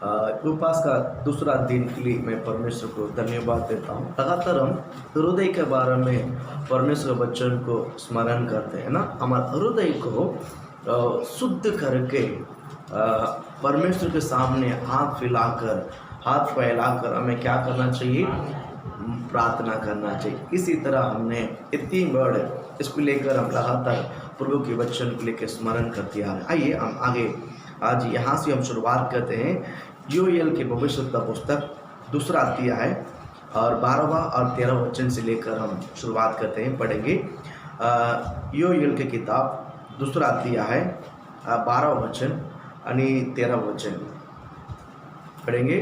उपवास का दूसरा दिन के लिए मैं परमेश्वर को धन्यवाद देता हूँ। लगातार हम हृदय के बारे में परमेश्वर वचन को स्मरण करते हैं ना। हमारे हृदय को शुद्ध करके परमेश्वर के सामने हाथ फैलाकर हमें क्या करना चाहिए? प्रार्थना करना चाहिए। इसी तरह हमने इतनी वर्ड इसको लेकर हम लगातार प्रभु के वचन को लेकर स्मरण करते आ रहे हैं। आइए हम आगे आज यहाँ से हम शुरुआत करते हैं। योएल की भविष्यवक्ता पुस्तक दूसरा अध्याय और 12वां और 13वां वचन से लेकर हम शुरुआत करते हैं, पढ़ेंगे। योएल की किताब दूसरा अध्याय 12वां वचन आणि 13वां वचन पढ़ेंगे।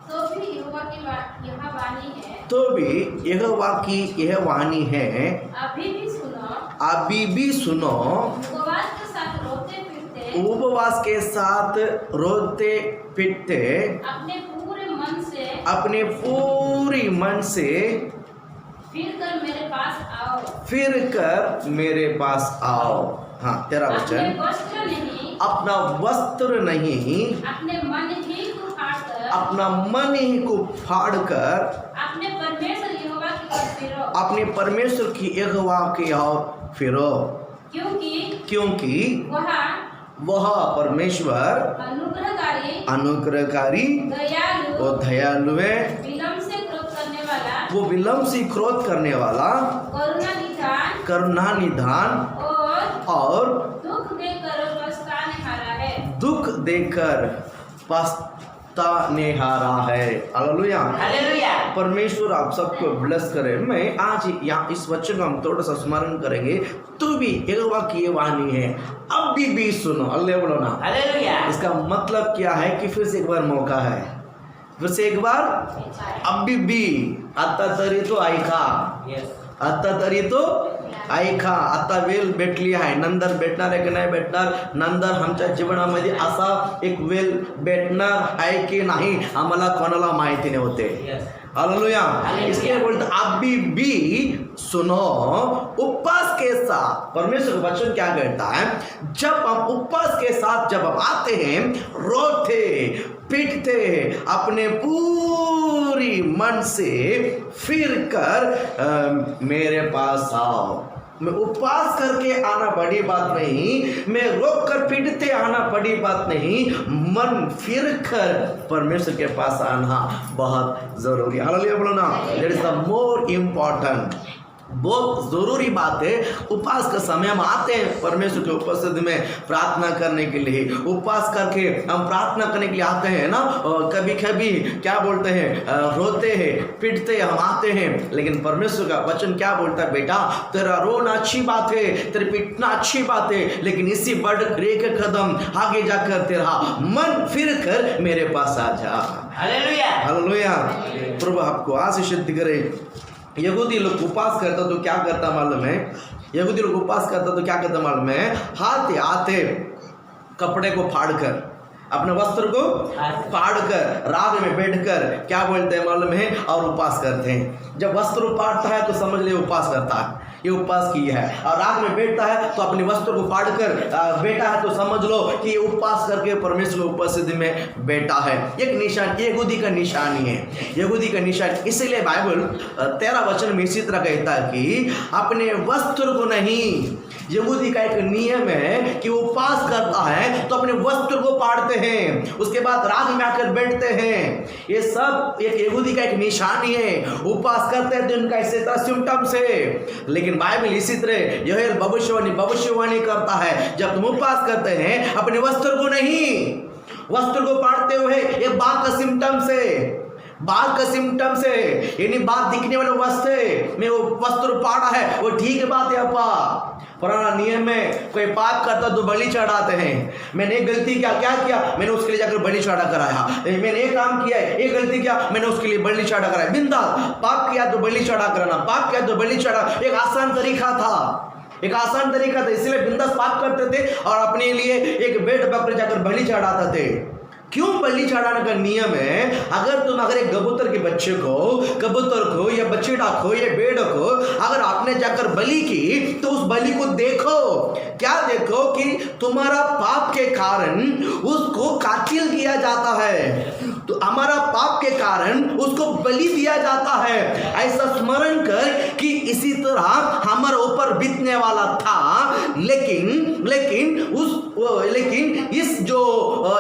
तो भी यहोवा की यह वाणी है, अभी भी सुनो। उपवास के साथ रोते पिटते अपने पूरे मन से फिर कर मेरे पास आओ। हाँ, 13वां वचन। अपना वस्त्र नहीं, अपना मन ही को फाड़कर अपने परमेश्वर की यहोवा की ओर फिरो, क्योंकि वह परमेश्वर अनुग्रहकारी और दयालु है, वो विलम्ब से क्रोध करने वाला, करुणा निधान और दुख देकर पछताने हारा है। Hallelujah, hallelujah. परमेश्वर आप सबको ब्लेस करे। मैं आज यहाँ इस वचन को हम थोड़ा सा स्मरण करेंगे। तू भी यहोवा की ये वाणी है, अभी भी सुनो। अल्लाह बोलो ना, हालेलुया। इसका मतलब क्या है कि फिर से एक बार मौका है, फिर से एक बार, अभी भी। आता तरी तो ऐका, आता तरी तो ऐका। आता वेळ भेटली आहे, नंतर भेटणार आहे की नाही भेटणार, नंतर आमच्या जीवनामध्ये असा एक वेळ भेटणार आहे की नाही आम्हाला कोणाला माहिती नव्हते। हालेलुया। इसलिए बोलते अभी भी सुनो। उपवास के साथ परमेश्वर का वचन क्या कहता है? जब हम उपवास के साथ जब हम आते हैं, रोते पीटते अपने पूरी मन से फिर कर मेरे पास आओ। मैं उपवास करके आना बड़ी बात नहीं, मैं रोक कर पीटते आना बड़ी बात नहीं, मन फिर कर परमेश्वर के पास आना बहुत जरूरी। हालेलुया बोलो ना, that is the more important. बहुत ज़रूरी बात है। उपवास का समय हम आते हैं परमेश्वर के उपस्थिति में प्रार्थना करने के लिए। उपवास करके हम प्रार्थना करने के लिए आते हैं ना, कभी कभी क्या बोलते हैं, रोते हैं पिटते हम आते हैं, लेकिन परमेश्वर का वचन क्या बोलता है? बेटा, तेरा रोना अच्छी बात है, तेरे पिटना अच्छी बात है, लेकिन इसी बढ़कर एक कदम आगे जाकर तेरा मन फिर कर मेरे पास आ जा। Hallelujah, hallelujah. प्रभु आपको आशीषित करे। यहूदी लोग उपवास करता तो क्या करता मालूम है? यहूदी लोग उपवास करता तो क्या करता मालूम है? हाथ आते कपड़े को फाड़कर, अपने वस्त्र को फाड़कर रात में बैठकर क्या बोलते हैं मालूम है? और उपवास करते हैं। जब वस्त्र फाड़ता है तो समझ ले उपवास करता है, ये उपवास किया है। और रात में बैठता है तो अपने वस्त्र को फाड़कर बैठा है तो समझ लो कि ये उपवास करके परमेश्वर की उपस्थिति में बैठा है। एक निशान यहूदी का निशानी है, यहूदी का निशान। इसीलिए बाइबल 13 वचन में इसी तरह कहता है कि अपने वस्त्र को नहीं। यहूदी का एक नियम है कि उपवास करता है तो अपने वस्त्र को फाड़ते हैं, उसके बाद रात में आकर बैठते हैं। ये सब एक यहूदी का एक निशानी है। उपवास करते हैं तो इनका इसी तरह सिम्टम्स है। लेकिन बाइबल इसी तरह योएल भविष्यवाणी करता है, जब तुम उपवास करते हैं अपने वस्त्र को नहीं, वस्त्र को फाड़ते हुए एक बात का सिम्टम्स है, बात का सिम्टम्स है, यानी बात दिखने वाले वस्त्र में वो वस्त्र फाड़ा है, वो ठीक बात है। अपा पुराना नियम में कोई पाप करता तो बलि चढ़ाते हैं। मैंने एक गलती क्या किया, मैंने उसके लिए जाकर बलि चढ़ा कराया। मैंने एक काम किया है, एक गलती किया, मैंने उसके लिए बलि चढ़ा कराया। बिंदा पाप किया तो बलि चढ़ा कराना, पाप किया तो बलि चढ़ा। एक आसान तरीका था, एक आसान तरीका था, इसलिए बिंदास पाप करते थे और अपने लिए एक भेड़ बकरी जाकर बलि चढ़ाते थे। क्यों बलि चढ़ाने का नियम है? अगर एक कबूतर के बच्चे को, कबूतर को या बछड़ा को या भेड़ को अगर आपने जाकर बलि की, तो उस बलि को देखो, क्या देखो कि तुम्हारा पाप के कारण उसको कातिल किया जाता है, तो हमारा पाप के कारण उसको बलि दिया जाता है। ऐसा स्मरण कर कि इसी तरह हमारे ऊपर बीतने वाला था, लेकिन इस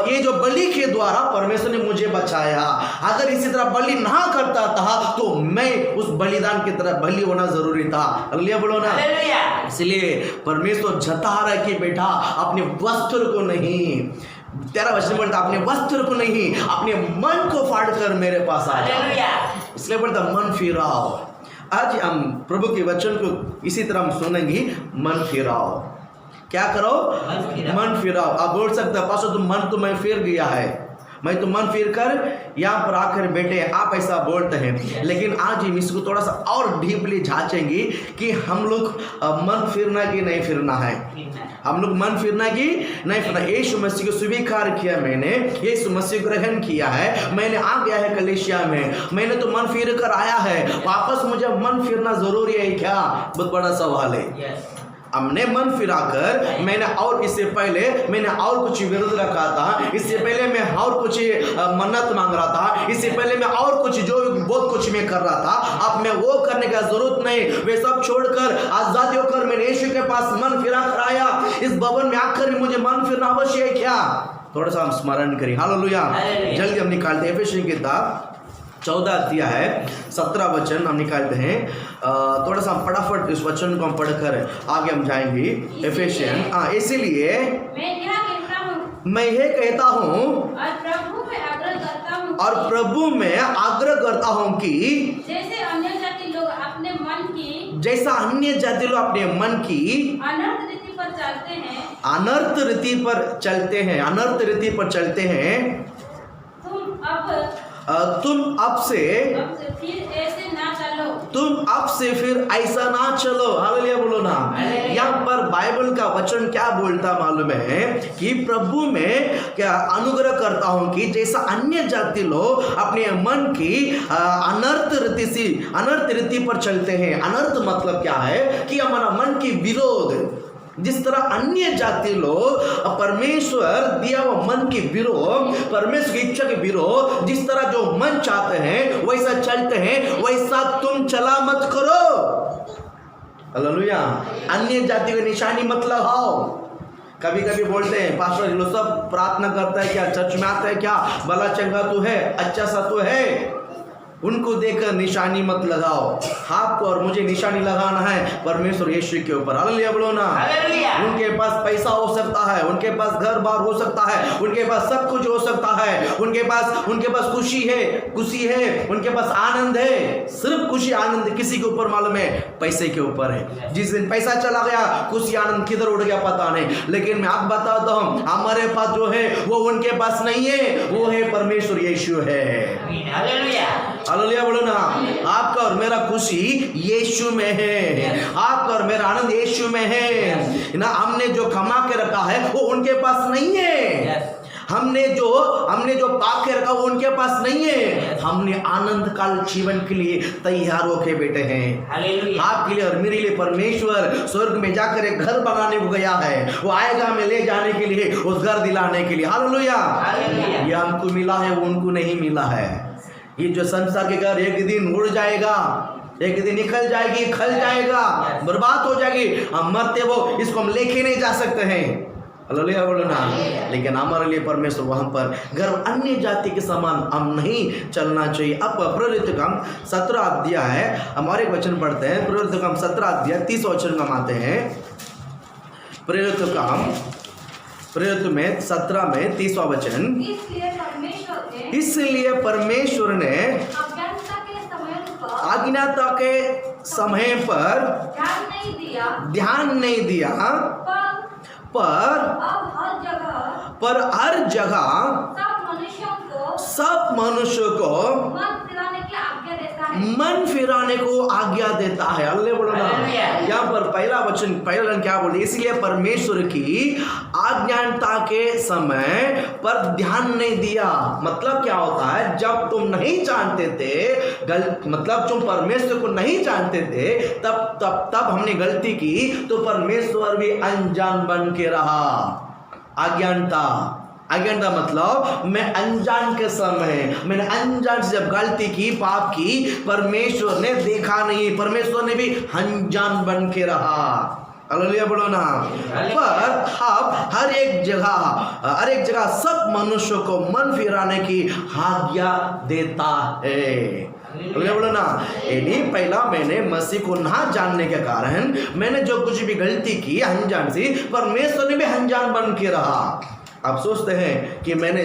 ये जो बलि के द्वारा परमेश्वर ने मुझे बचाया। अगर इसी तरह बलि ना करता था तो मैं उस बलिदान की तरह बलि होना जरूरी था। हालेलुया बोलो ना। इसलिए परमेश्वर जता रहा है कि बेटा अपने वस्त्र को नहीं, 13 वचन बोलता अपने वस्त्र को नहीं, अपने मन को फाड़ कर मेरे पास आ जाओ। इसलिए बोलता मन फिराओ। आज हम प्रभु के वचन को इसी तरह हम सुनेंगे, मन फिराओ। क्या करो? मन फिराओ। आप बोल सकते हैं पास्टर तुम मन तो मैं फिर गया है, मैं तो मन फिर कर यहाँ पर आकर बैठे, आप ऐसा बोलते हैं। लेकिन आज हम इसको थोड़ा सा और डीपली जांचेंगे कि हम लोग मन फिरना कि नहीं फिरना है। हम लोग मन फिरना कि नहीं फिरना। यीशु मसीह को स्वीकार किया मैंने, यीशु मसीह को ग्रहण किया है, मैंने आ गया है कलीसिया में, मैंने तो मन फिर कर आया है, वापस मुझे मन फिरना जरूरी है क्या? बहुत बड़ा सवाल है। हमने मन फिराकर मैंने और इससे पहले मैंने और कुछ विरोध रखा था, इससे पहले मैं और कुछ मन्नत मांग रहा था, इससे पहले मैं और कुछ जो बहुत कुछ मैं कर रहा था। अब मैं वो करने का जरूरत नहीं, वे सब छोड़कर आजादी होकर मैंने यीशु के पास मन फिरा कर आया। इस भवन में आकर मुझे मन फिरना अवश्य है क्या? थोड़ा सा हम स्मरण करें। हालेलुया। जल्दी हम निकालते हैं एफेसियन की किताब 14 अध्याय है 17 वचन हम निकालते हैं। थोड़ा सा फटाफट इस वचन को हम पढ़कर आगे हम जाएंगे। एफेसियन इसीलिए मैं यह कहता हूँ और प्रभु में आग्रह करता हूँ कि जैसा अन्य जाति लोग अपने मन की अनर्थ रीति पर चलते हैं, तुम अब से फिर ऐसा ना चलो। हालेलुया बोलो ना। यहाँ पर बाइबल का वचन क्या बोलता मालूम है कि प्रभु में क्या अनुग्रह करता हूँ कि जैसा अन्य जाति लोग अपने मन की अनर्थ रीति पर चलते हैं। अनर्थ मतलब क्या है कि हमारा मन की विरोध, जिस तरह अन्य जाति लोग परमेश्वर दिया हुआ मन के विरोध, परमेश्वर की इच्छा के विरोध, जिस तरह जो मन चाहते हैं वैसा चलते हैं, वैसा तुम चला मत करो। हालेलुया। अन्य जाति को निशानी मत लगाओ। कभी कभी बोलते हैं पास्टर लोग सब प्रार्थना करता है क्या, चर्च में आता है क्या, भला चंगा तो है, अच्छा सा तो है, उनको देखकर निशानी मत लगाओ। आपको और मुझे निशानी लगाना है परमेश्वर यीशु के ऊपर। हालेलुया बोलो ना। उनके पास पैसा हो सकता है, उनके पास घर बार हो सकता है, उनके पास सब कुछ हो सकता है, उनके पास खुशी है, उनके पास आनंद है। सिर्फ खुशी आनंद किसी के ऊपर मालूम है? पैसे के ऊपर है। जिस दिन पैसा चला गया खुशी आनंद किधर उड़ गया पता नहीं। लेकिन मैं आपको बताता हूँ हमारे पास जो है वो उनके पास नहीं है, वो है परमेश्वर यीशु है। हालेलुया बोलो ना। आपका और मेरा खुशी यीशु में है, आपका और मेरा आनंद यीशु में है ना। हमने जो कमा के रखा है वो उनके पास नहीं है। हमने जो पाप के रखा वो उनके पास नहीं है। हमने आनंद काल जीवन के लिए तैयार होके बैठे हैं। आपके लिए और मेरे लिए परमेश्वर स्वर्ग में जाकर एक घर बनाने को गया है। वो आएगा हमें ले जाने के लिए, उस घर दिलाने के लिए। हालेलुया। ये हमको मिला है, वो उनको नहीं मिला है। ये जो संसार के घर एक दिन उड़ जाएगा, एक दिन निकल जाएगी, खल जाएगा, बर्बाद हो जाएगी। हम मरते वो इसको हम लेके नहीं जा सकते हैं। हालेलुया बोलो ना। लेकिन हमारे लिए परमेश्वर वहां पर घर अन्य जाति के समान हम नहीं चलना चाहिए। अब प्रेरित काम 17 अध्याय है, हमारे वचन पढ़ते हैं। प्रेरित काम 17 अध्याय 30 वचन हम आते हैं। प्रेरित में 17 में 30वां वचन। इसलिए परमेश्वर ने अज्ञानता के समय पर ध्यान नहीं दिया, पर हर जगह सब मनुष्यों को मन फिराने को आज्ञा देता है। अल्ले बोलो ना। यहाँ पर पहला लाइन क्या बोले, इसलिए परमेश्वर की आज्ञाता के समय पर ध्यान नहीं दिया। मतलब क्या होता है, जब तुम नहीं जानते थे, मतलब तुम परमेश्वर को नहीं जानते थे, तब हमने गलती की, तो परमेश्वर भी अनजान बन के रहा। अज्ञानता मतलब मैं अनजान के समय, मैंने अनजान से जब गलती की, पाप की, परमेश्वर ने देखा नहीं, परमेश्वर ने भी अनजान बन के रहा। हालेलुया बोलो ना। पर अब हर एक जगह सब मनुष्यों को मन फिराने की आज्ञा देता है। बोलो ना। यानी पहला मैंने मसीह को ना जानने के कारण मैंने जो कुछ भी गलती की अनजान से, परमेश्वर ने भी अनजान बन के रहा। आप सोचते हैं कि मैंने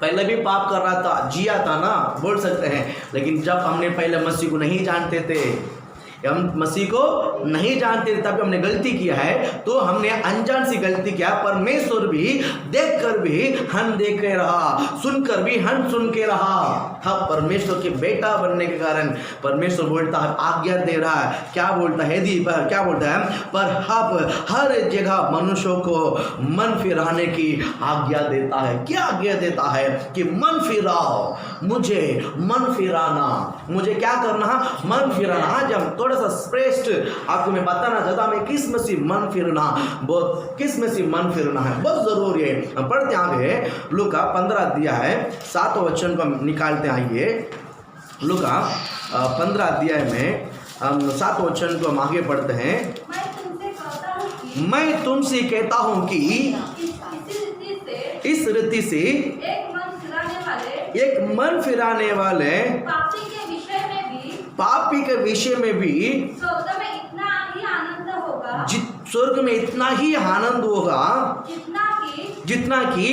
पहले भी पाप कर रहा था, जिया था ना, बोल सकते हैं, लेकिन जब हमने पहले मसीह को नहीं जानते थे, हम मसीह को नहीं जानते थे, तब हमने गलती किया है, तो हमने अनजान सी गलती किया। परमेश्वर भी देखकर भी हम देख के रहा, सुनकर भी हम सुन के रहा। हाँ, परमेश्वर के बेटा बनने के कारण परमेश्वर बोलता है, आज्ञा दे रहा है। क्या बोलता है क्या बोलता है, पर अब हर जगह मनुष्यों को मन फिराने की आज्ञा देता है। क्या आज्ञा देता है कि मन फिराओ, मुझे मन फिराना, मुझे क्या करना, मन फिराना। आज हम थोड़ा सा स्पष्ट आपको मैं बताना चाहता हूं, किस में से मन फिरना है बहुत जरूरी है। हम पढ़ते आगे लूका 15 अध्याय है 7 वचन को हम निकालते। आइए लूका 15 अध्याय में हम 7 वचन को हम आगे पढ़ते हैं। मैं तुमसे कहता हूं कि इस रीति से एक मन फिराने वाले पापी के विषय में भी स्वर्ग में इतना ही आनंद होगा, स्वर्ग में इतना ही आनंद होगा जितना कि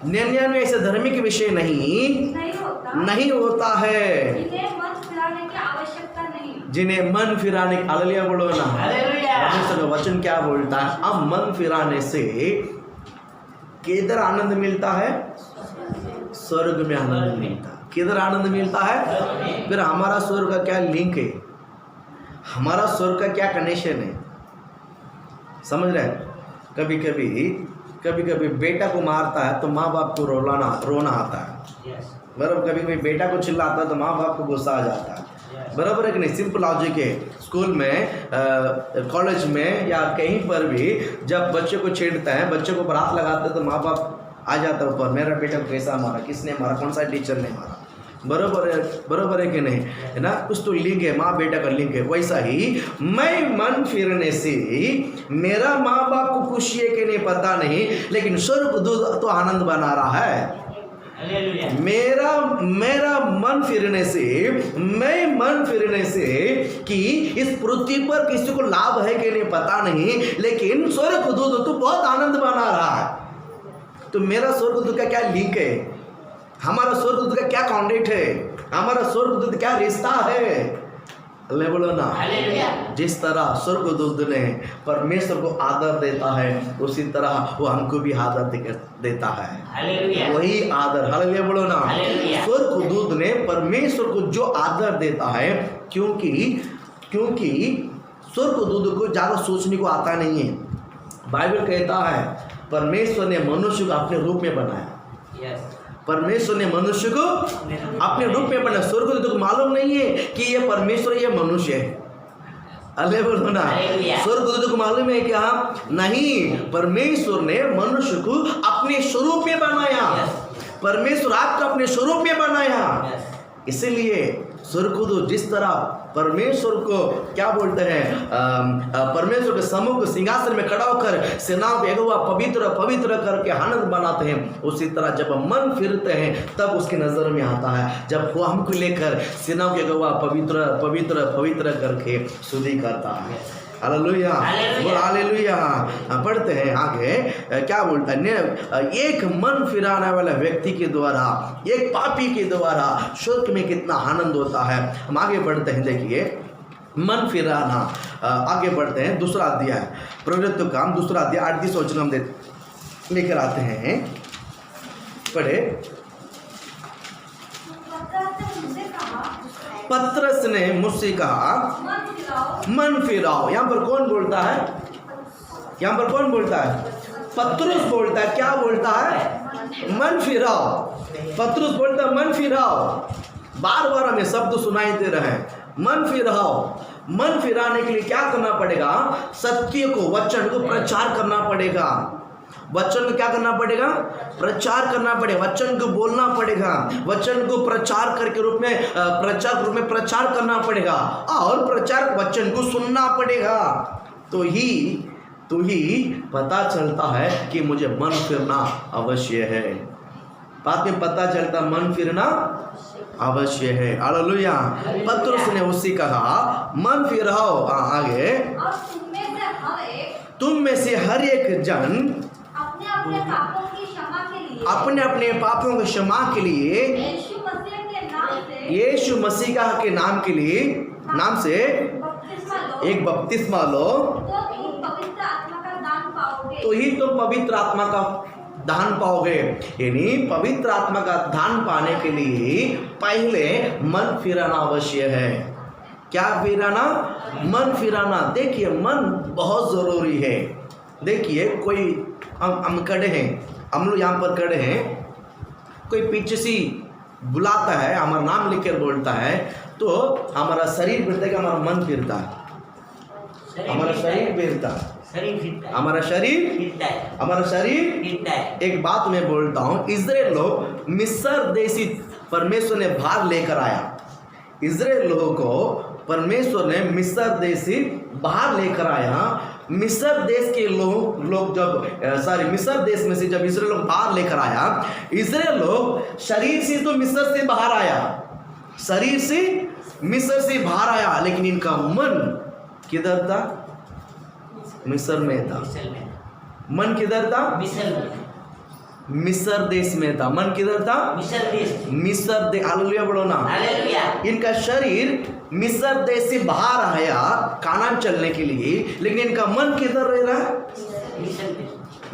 99 ऐसे धर्मी के विषय नहीं होता है, जिन्हें मन फिराने की हालेलुया बोलो ना। परमेश्वर का वचन क्या बोलता है, अब मन फिराने से किधर आनंद मिलता है, स्वर्ग में आनंद मिलता है। किधर आनंद मिलता है, फिर हमारा स्वर्ग का क्या लिंक है, हमारा स्वर्ग का क्या कनेक्शन है, समझ रहे हैं। कभी कभी बेटा को मारता है तो माँ बाप को रोना आता है, बराबर। कभी कभी बेटा को चिल्लाता है तो माँ बाप को गुस्सा आ जाता है, बराबर है कि नहीं। सिंपल लॉजिक है। स्कूल में, कॉलेज में या कहीं पर भी जब बच्चे को छेड़ते हैं, बच्चे को ऊपर हाथ लगाते हैं, तो माँ बाप आ जाता है ऊपर, मेरा बेटा को कैसा मारा, किसने मारा, कौन सा टीचर ने मारा, बराबर है कि नहीं, है ना। कुछ तो लिंक है, माँ बेटा का लिंक है। वैसा ही मैं मन फिरने से मेरा माँ बाप को खुशी है कि नहीं पता नहीं, लेकिन स्वर्गदूत तो आनंद बना रहा है। मेरा मन फिरने से कि इस पृथ्वी पर किसी को लाभ है कि नहीं पता नहीं, लेकिन स्वर्गदूत तो बहुत आनंद बना रहा है। तो मेरा स्वर्गदूत का क्या लिंक है, हमारा स्वर्गदूत का क्या कॉन्टेक्ट है, हमारा स्वर्गदूत क्या रिश्ता है, अल्लाह बोलो ना। जिस तरह स्वर्गदूत ने परमेश्वर को आदर देता है, उसी तरह वो हमको भी आदर देता है। वही आदर, हालेलुया बोलो ना। स्वर्गदूत ने परमेश्वर को जो आदर देता है, क्योंकि स्वर्गदूत को ज्यादा सोचने को आता नहीं है। बाइबल कहता है परमेश्वर ने मनुष्य को अपने रूप में बनाया। परमेश्वर ने मनुष्य को अपने रूप में बनाया। स्वर्गदूत को मालूम नहीं है कि ये परमेश्वर, ये मनुष्य है। अल्लाह बोलो ना। स्वर्गदूत को मालूम है क्या, नहीं, परमेश्वर ने मनुष्य को अपने स्वरूप में बनाया। परमेश्वर आपको अपने स्वरूप में बनाया। इसीलिए स्वर्गदूत जिस तरह परमेश्वर को क्या बोलते हैं, परमेश्वर के सम्मुख सिंहासन में खड़ा होकर सेनाओं के यहोवा पवित्र पवित्र करके आनंद बनाते हैं, उसी तरह जब हम मन फिरते हैं तब उसकी नजर में आता है, जब वो हमको लेकर सेनाओं के यहोवा पवित्र पवित्र पवित्र करके स्तुति करता है। Hallelujah, hallelujah. पढ़ते हैं आगे क्या बोलता है, एक मन फिराने वाला व्यक्ति के द्वारा, एक पापी के द्वारा स्वर्ग में कितना आनंद होता है। हम आगे बढ़ते हैं, देखिए मन फिराना। आगे बढ़ते हैं, दूसरा अध्याय प्रवृत्ति काम, दूसरा अध्याय 38 वचन हम लेकर आते हैं, पढ़े। पतरस ने मुझसे कहा मन फिराओ। मन फिराओ। यहाँ पर कौन बोलता है? यहाँ पर कौन बोलता है? पतरस बोलता है। क्या बोलता है? मन फिराओ। पतरस बोलता है मन फिराओ। बार बार हमें शब्द सुनाई दे रहे हैं, मन फिराओ। मन फिराने के लिए क्या करना पड़ेगा? सत्य को, वचन को प्रचार करना पड़ेगा। वचन को क्या करना पड़ेगा? प्रचार करना पड़ेगा। वचन को बोलना पड़ेगा। वचन को प्रचार करके रूप में प्रचार करना पड़ेगा और प्रचार वचन को सुनना पड़ेगा। तो ही पता चलता है कि मुझे मन फिरना अवश्य है। बाद में पता चलता मन फिरना अवश्य है। हालेलुया। पतरस ने उससे कहा मन फिराओ। आगे, और तुम में से हर एक जन अपने अपने पापों की क्षमा के लिए, अपने अपने पापों की क्षमा के लिए यीशु मसीह के नाम से, यीशु मसीह के नाम के लिए नाम से बपतिस्मा लो, एक बपतिस्मा लो, तो तुम पवित्र आत्मा का दान पाओगे। तो ही तुम पवित्र आत्मा का दान पाओगे। यानी पवित्र आत्मा का दान पाने के लिए पहले मन फिराना अवश्य है। क्या फिराना? मन फिराना। देखिए, मन बहुत जरूरी है। देखिए, कोई हम खड़े हैं, हम लोग यहाँ पर खड़े हैं, कोई पीछे से बुलाता है, हमारा नाम लिखकर बोलता है, तो हमारा शरीर फिरता है कि हमारा मन फिरता है? हमारा शरीर फिरता है। हमारा शरीर एक बात मैं बोलता हूँ, इजराइल लोग मिस्र देशी परमेश्वर ने बाहर लेकर आया। इजराइल लोगों को परमेश्वर ने मिस्र देश से बाहर लेकर आया। मिस्र देश के लोग जब मिस्र देश में से जब इजराइल लोग बाहर लेकर आया, इजराइल लोग शरीर से तो मिस्र से बाहर आया, शरीर से मिस्र से बाहर आया, लेकिन इनका मन किधर था? मिस्र में था। मन किधर था? मिस्र देश में था। मन किधर था? मिस्र देश। हालेलुया बोलो ना। इनका शरीर मिस्र देश से बाहर आया कानान चलने के लिए, लेकिन इनका मन किधर रह रहा है?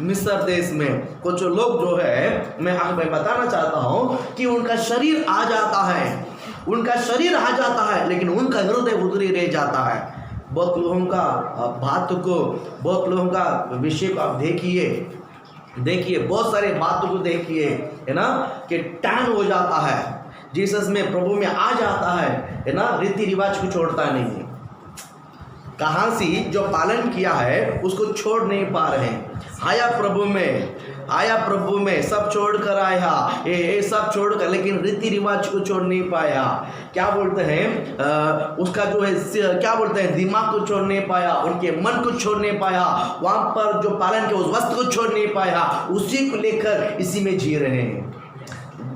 मिस्र देश में। कुछ लोग जो है, मैं बताना चाहता हूँ कि उनका शरीर आ जाता है, उनका शरीर आ जाता है, लेकिन उनका हृदय उधर ही रह जाता है। बहुत लोगों का बात को, बहुत लोगों का विषय को आप देखिए, बहुत सारे बातों को देखिए, है ना, कि टैन हो जाता है, जीसस में, प्रभु में आ जाता है ना, रीति रिवाज को छोड़ता नहीं है। कहाँ से जो पालन किया है उसको छोड़ नहीं पा रहे हैं। आया प्रभु में सब छोड़ कर आया, ये सब छोड़ कर, लेकिन रीति रिवाज को छोड़ नहीं पाया। क्या बोलते हैं, उसका जो है, क्या बोलते हैं, दिमाग को छोड़ नहीं पाया, उनके मन को छोड़ नहीं पाया, वहाँ पर जो पालन किया उस वस्तु को छोड़ नहीं पाया, उसी को लेकर इसी में जी रहे हैं।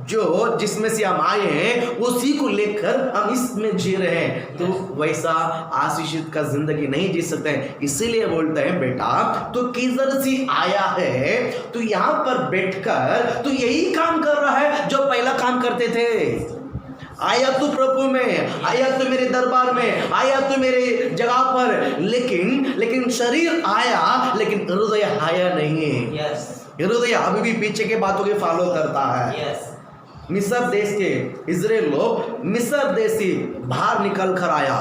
जो जिसमें से हम आए हैं उसी को लेकर हम इसमें जी रहे हैं, तो वैसा आशीषित का जिंदगी नहीं जी सकते हैं। इसीलिए बोलते हैं, बेटा तो किधर से आया है, तो यहाँ पर बैठकर तो यही काम कर रहा है जो पहला काम करते थे। आया तो प्रभु में, आया तो मेरे दरबार में, आया तो मेरे जगह पर, लेकिन शरीर आया, लेकिन हृदय आया नहीं है। हृदय अभी भी पीछे के बातों के फॉलो करता है। मिस्र देश के इजराइल लोग मिस्र देश से बाहर निकल कर आया,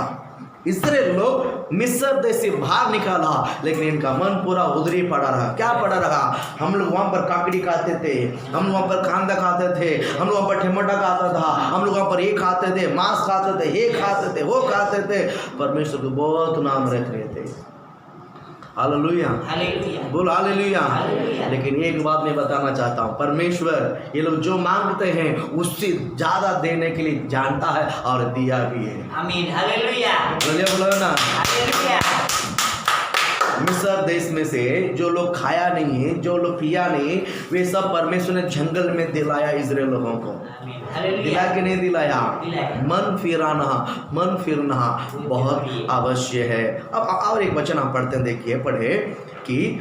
इजराइल लोग मिस्र देश से बाहर निकाला, लेकिन इनका मन पूरा उधर ही पड़ा रहा। क्या पड़ा रहा? हम लोग वहाँ पर काकड़ी खाते थे, हम लोग वहाँ पर कांदा खाते थे, हम लोग वहाँ पर टमाटर खाता था, हम लोग वहाँ पर ये खाते थे, मांस खाते थे, ये खाते थे, वो खाते थे, परमेश्वर को बहुत नाम रख रहे थे। हालेलुया, बोल हालेलुया। लेकिन एक बात मैं बताना चाहता हूँ, परमेश्वर ये लोग जो मांगते हैं उससे ज्यादा देने के लिए जानता है और दिया भी है। आमीन, हालेलुया, बोलो ना। मिस्र देश में से जो लोग खाया नहीं है, जो लोग पिया नहीं, वे सब परमेश्वर ने जंगल में दिलाया इजराइल लोगों को। दिला के नहीं दिलाया? मन फिरना बहुत अवश्य है। अब और एक वचन हम पढ़ते हैं, देखिए, पढ़े कि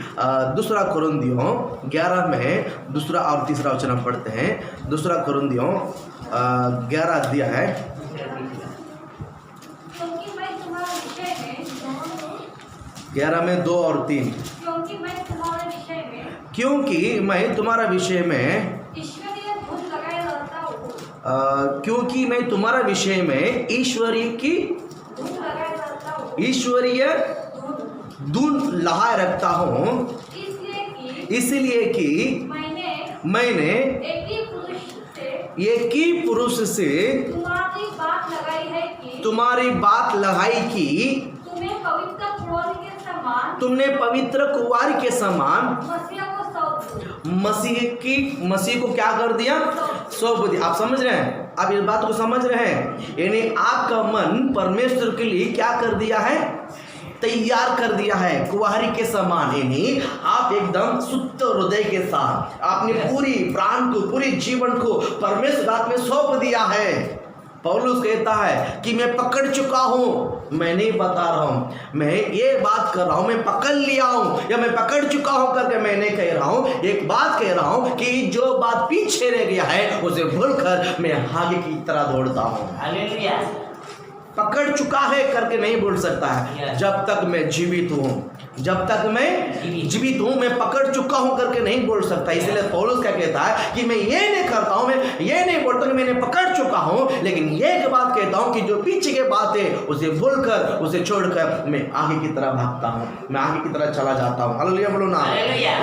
दूसरा कुरिन्थियों 11 में दूसरा और तीसरा वचन हम पढ़ते हैं। दूसरा कुरिन्थियों 11 अध्याय है, क्योंकि मैं तुम्हारे विषय में 11 में 2 और 3। क्योंकि मैं तुम्हारे विषय में ईश्वरीय धुन लगाए रहता हूँ। क्योंकि मैं तुम्हारा विषय में धूप लगाए रहता हूँ, ईश्वरीय धुन लहाए रखता हूँ, इसलिए कि मैंने एक ही पुरुष से तुम्हारी तुम्हारी बात लगाई है कि कि तुमने पवित्र तुमने पवित्र कुंवारी के समान कुंवारी के समान मसीह को सौंप दो। मसीह को क्या कर दिया? सौंप दिया। आप समझ रहे हैं? आप इस बात को समझ रहे हैं? यानी आपका मन परमेश्वर के लिए क्या कर दिया है? तैयार कर दिया है, कुंवारी के समान। यानी आप एकदम शुद्ध हृदय के साथ आपने पूरी प्राण को, पूरी जीवन को परमेश्वर हाथ में सौंप दिया है। पौलुस कहता है कि मैं पकड़ चुका हूं, मैं नहीं बता रहा हूं, मैं ये बात कर रहा हूं, मैं पकड़ लिया हूं या मैं पकड़ चुका हूं करके मैं नहीं कह रहा हूं। एक बात कह रहा हूं कि जो बात पीछे रह गया है उसे भूलकर मैं आगे की तरह दौड़ता हूं। हालेलुया। पकड़ चुका है करके नहीं बोल सकता है। जब तक मैं जीवित हूं, जब तक मैं जीवित हूं, मैं पकड़ चुका हूं करके नहीं बोल सकता। इसलिए पौलुस क्या कहता है कि मैं ये नहीं करता हूं, मैं ये नहीं बोलता कि मैंने पकड़ चुका हूं, लेकिन ये बात कहता हूं कि जो पीछे के बात है उसे भूलकर, उसे छोड़कर मैं आगे की तरफ भागता हूं, मैं आगे की तरफ चला जाता हूं। हालेलुया बोलो ना।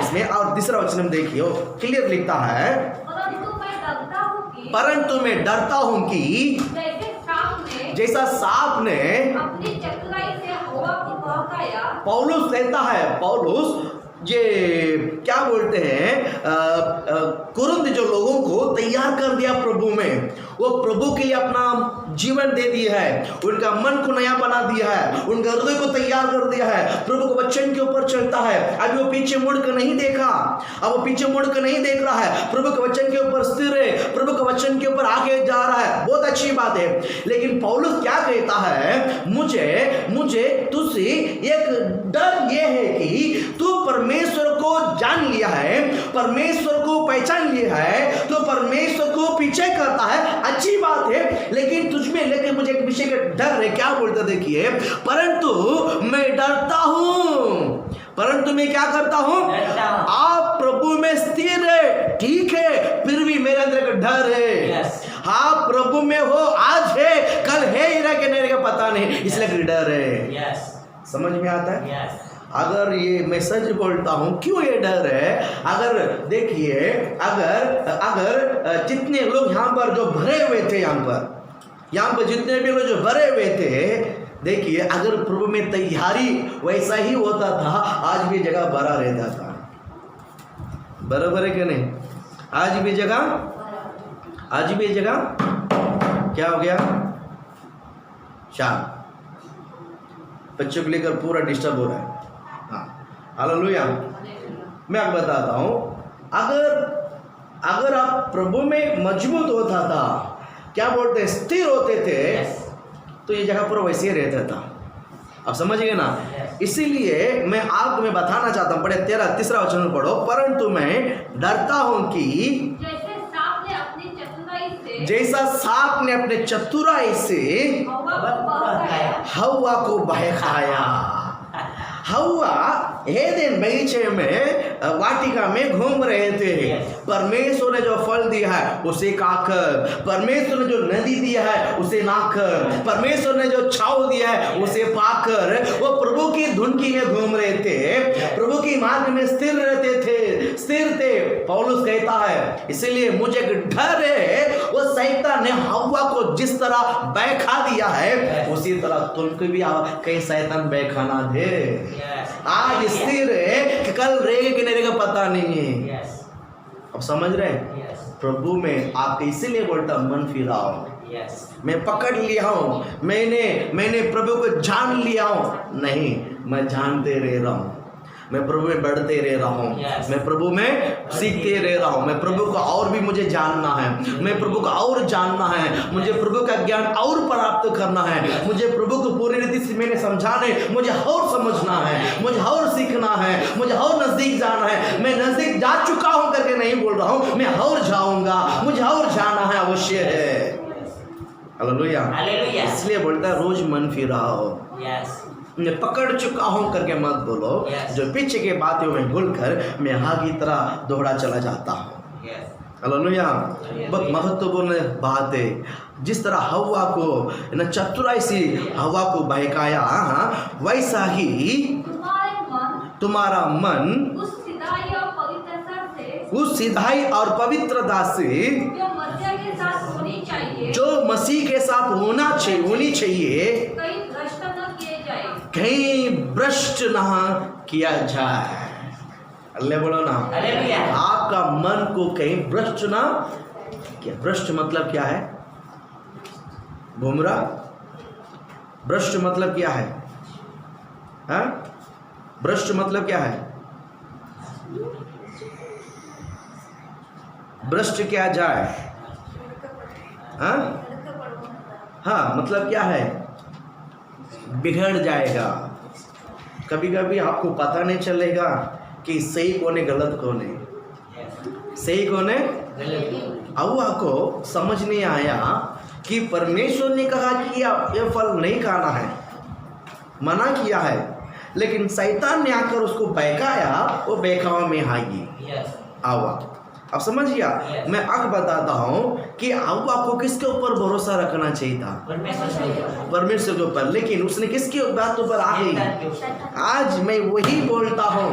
इसमें और तीसरा वचन में देखिए, क्लियर लिखता है, परंतु मैं डरता हूं कि जैसा सांप ने अपनी चतुराई से हवा को बहकाया। पौलुस कहता है, पौलुस ये क्या बोलते हैं, कुरिन्थ जो लोगों को तैयार कर दिया प्रभु में, वो प्रभु के लिए अपना जीवन दे दिया है, उनका मन को नया बना दिया है, उनका हृदय को तैयार कर दिया है, प्रभु के वचन के ऊपर चलता है। अब वो पीछे मुड़ कर नहीं देखा, अब वो पीछे मुड़ कर नहीं देख रहा है, प्रभु के वचन के ऊपर स्थिर है, प्रभु के वचन के ऊपर आगे जा रहा है। बहुत अच्छी बात है। लेकिन पौलुस क्या कहता है, मुझे तुझसे एक डर ये है कि तू परमेश्वर को जान लिया है, परमेश्वर को पहचान लिया है, तो परमेश्वर को पीछे करता है, अच्छी बात है, लेकिन तुझमें लेकर मुझे एक विषय का डर है। क्या बोलता देखिए, परंतु मैं डरता हूं, परंतु मैं क्या करता हूं, आप प्रभु में स्थिर है, ठीक है, फिर भी मेरे अंदर एक डर है। हाँ, प्रभु में हो, आज है, कल है, कि नहीं रहेगा पता नहीं, इसलिए डर है। समझ में आता है? अगर ये मैं सच बोलता हूं, क्यों ये डर है? अगर देखिए, अगर जितने लोग यहाँ पर जो भरे हुए थे, यहाँ पर जितने भी लोग जो भरे हुए थे, देखिए, अगर प्रभु में तैयारी वैसा ही होता था, आज भी जगह भरा रहता था। बराबर है कि नहीं? आज भी जगह क्या हो गया? शांत, बच्चों को लेकर पूरा डिस्टर्ब हो रहा है। हालेलुया। मैं आपको बताता हूं, अगर आप प्रभु में मजबूत होता था, क्या बोलते हैं, स्थिर होते थे, तो ये जगह पूरा वैसे ही रहता था। अब समझ गए ना? इसीलिए मैं आपको बताना चाहता हूं, पढ़े तीसरा वचन में पढ़ो, परंतु मैं डरता हूं कि जैसा सांप ने अपने चतुराई से हवा को बहकाया। हवा एदेन बगीचे में, वाटिका में घूम रहे थे, परमेश्वर ने जो फल दिया है उसे खाकर, परमेश्वर ने जो नदी दिया है उसे नहाकर, परमेश्वर ने जो छाव दिया है उसे पाकर वो प्रभु की धुनकी में घूम रहे थे, प्रभु की मार्ग में स्थिर रहते थे, स्थिर थे। पौलुस कहता है, इसलिए मुझे एक डर है, वो शैतान ने हवा को जिस तरह बहका दिया है, उसी तरह तुमको भी कई शैतान बहकाना दे। आज स्थिर है कि कल रहेगा कि नहीं रहेगा पता नहीं है। अब समझ रहे हैं? प्रभु में आपके इसीलिए बोलता मन फिराओ। मैं पकड़ लिया हूं, मैंने प्रभु को जान लिया हूं। नहीं, मैं जानते रह रहा हूं, मैं प्रभु में बढ़ते रह रहा हूँ, मैं प्रभु में सीखते रह रहा हूँ, मैं प्रभु को और भी मुझे जानना है, मैं प्रभु को और जानना है, मुझे प्रभु का ज्ञान और प्राप्त करना है, मुझे प्रभु को पूरी रीति से मैंने समझाने, मुझे और समझना है, मुझे और सीखना है, मुझे और नजदीक जाना है। मैं नजदीक जा चुका हूँ करके नहीं बोल रहा हूँ, मैं और जाऊंगा, मुझे और जाना है, अवश्य है। हालेलुया। इसलिए बोलता है रोज मन फिराओ। मैं पकड़ चुका हूं करके मत बोलो। जो पीछे के बातें में भूलकर मैं आगे की तरह दौड़ा चला जाता हूं। हालेलुया। बहुत महत्वपूर्ण बात है। जिस तरह हवा को न चतुराई से हवा को बहकाया, वैसा ही तुम्हारा मन उस सिधाई और पवित्रता से उस सिधाई और पवित्रता से जो मसीह के साथ होनी चाहिए, जो मसीह के साथ होनी चाहिए, कहीं भ्रष्ट न किए जाए। कहीं भ्रष्ट ना किया जाए। अल्लाह बोलो ना। आपका मन को कहीं भ्रष्ट ना किया। भ्रष्ट मतलब क्या है? गुमराह। भ्रष्ट मतलब क्या है? हाँ? भ्रष्ट मतलब क्या है? भ्रष्ट क्या जाए? हाँ? हाँ, मतलब क्या है? बिगड़ जाएगा। कभी कभी आपको पता नहीं चलेगा कि सही कौन है, गलत कौन है। सही कौन है? हव्वा को समझ नहीं आया कि परमेश्वर ने कहा कि यह फल नहीं खाना है, मना किया है, लेकिन शैतान ने आकर उसको बहकाया, वो बहकावा में आएगी हव्वा। अब समझ गया? मैं अब बताता हूँ कि हव्वा को किसके ऊपर भरोसा रखना चाहिए था? परमेश्वर के ऊपर। लेकिन उसने किसके बातों पर आ गई? आज मैं वही बोलता हूँ,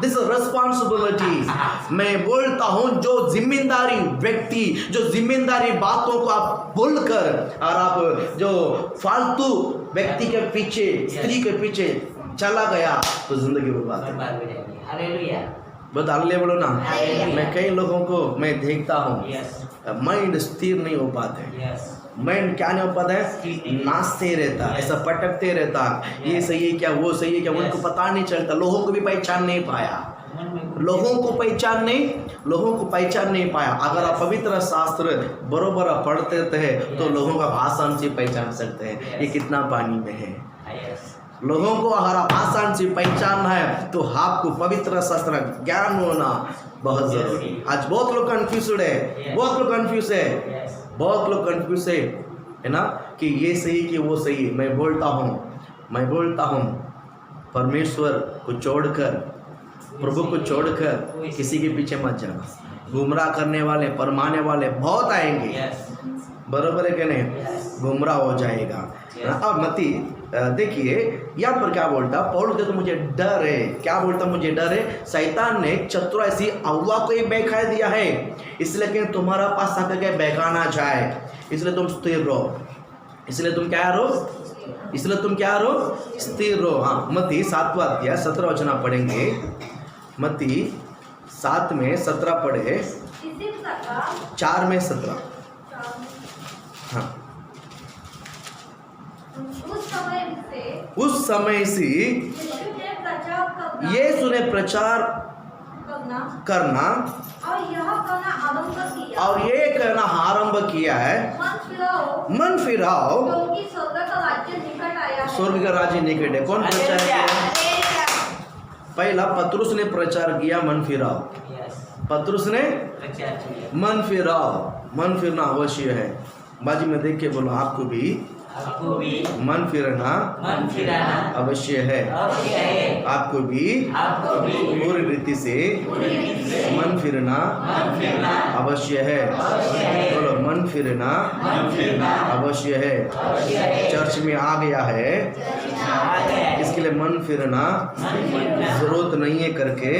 दिस रिस्पॉन्सिबिलिटी। मैं बोलता हूँ जो जिम्मेदारी व्यक्ति, जो जिम्मेदारी बातों को आप बोलकर और आप जो फालतू व्यक्ति के पीछे, स्त्री के पीछे चला गया, तो जिंदगी बर्बाद है। बदले बोलो ना। मैं कई लोगों को मैं देखता हूँ, माइंड स्थिर नहीं हो पाते। माइंड क्या नहीं हो पाता है? नाचते रहता, ऐसा पटकते रहता, ये सही है क्या, वो सही है क्या, उनको पता नहीं चलता। लोगों को भी पहचान नहीं पाया। लोगों को पहचान नहीं पाया। अगर आप पवित्र शास्त्र बरोबर पढ़ते थे तो लोगों का भाषण से पहचान सकते हैं ये कितना पानी में है। लोगों को अगर आप आसान से पहचानना है तो आपको पवित्र शास्त्र ज्ञान होना बहुत जरूरी। आज बहुत लोग कंफ्यूज है, बहुत लोग कंफ्यूज है ना, कि ये सही कि वो सही। मैं बोलता हूँ परमेश्वर को छोड़कर, प्रभु को छोड़कर किसी के पीछे मत जाना। गुमराह करने वाले, परमाने वाले बहुत आएंगे, बरोबर है कि नहीं? गुमराह हो जाएगा। अब मती देखिए यहाँ पर क्या बोलता पौलुस कहता, मुझे डर है। क्या बोलता? मुझे डर है। शैतान ने चतुराई से हव्वा को ही बहका दिया है, इसलिए कि तुम्हारा पास आकर के बहकाना जाए, इसलिए तुम स्थिर रहो। इसलिए तुम क्या रहो? स्थिर रहो। हाँ, मती 7वां अध्याय 17 वचन पढ़ेंगे। मती 7 में 17 पढ़े, 4 में 17। हाँ, उस समय से यीशु ने प्रचार करना और ये कहना आरंभ किया है, मन फिराओ क्योंकि स्वर्ग का राज्य निकट आया है। स्वर्ग का राज्य निकट है। कौन प्रचार किया? पहला पतरुस ने प्रचार किया, मन फिराओ। पतरुस ने मन फिराओ, मन फिरना अवश्य है। बाजी में देख के बोलो, आपको भी मन फिरना अवश्य है। आपको भी पूरी रीति से मन फिरना अवश्य है। बोलो, मन फिरना अवश्य है। चर्च में आ गया है, इसके लिए मन फिरना जरूरत नहीं है करके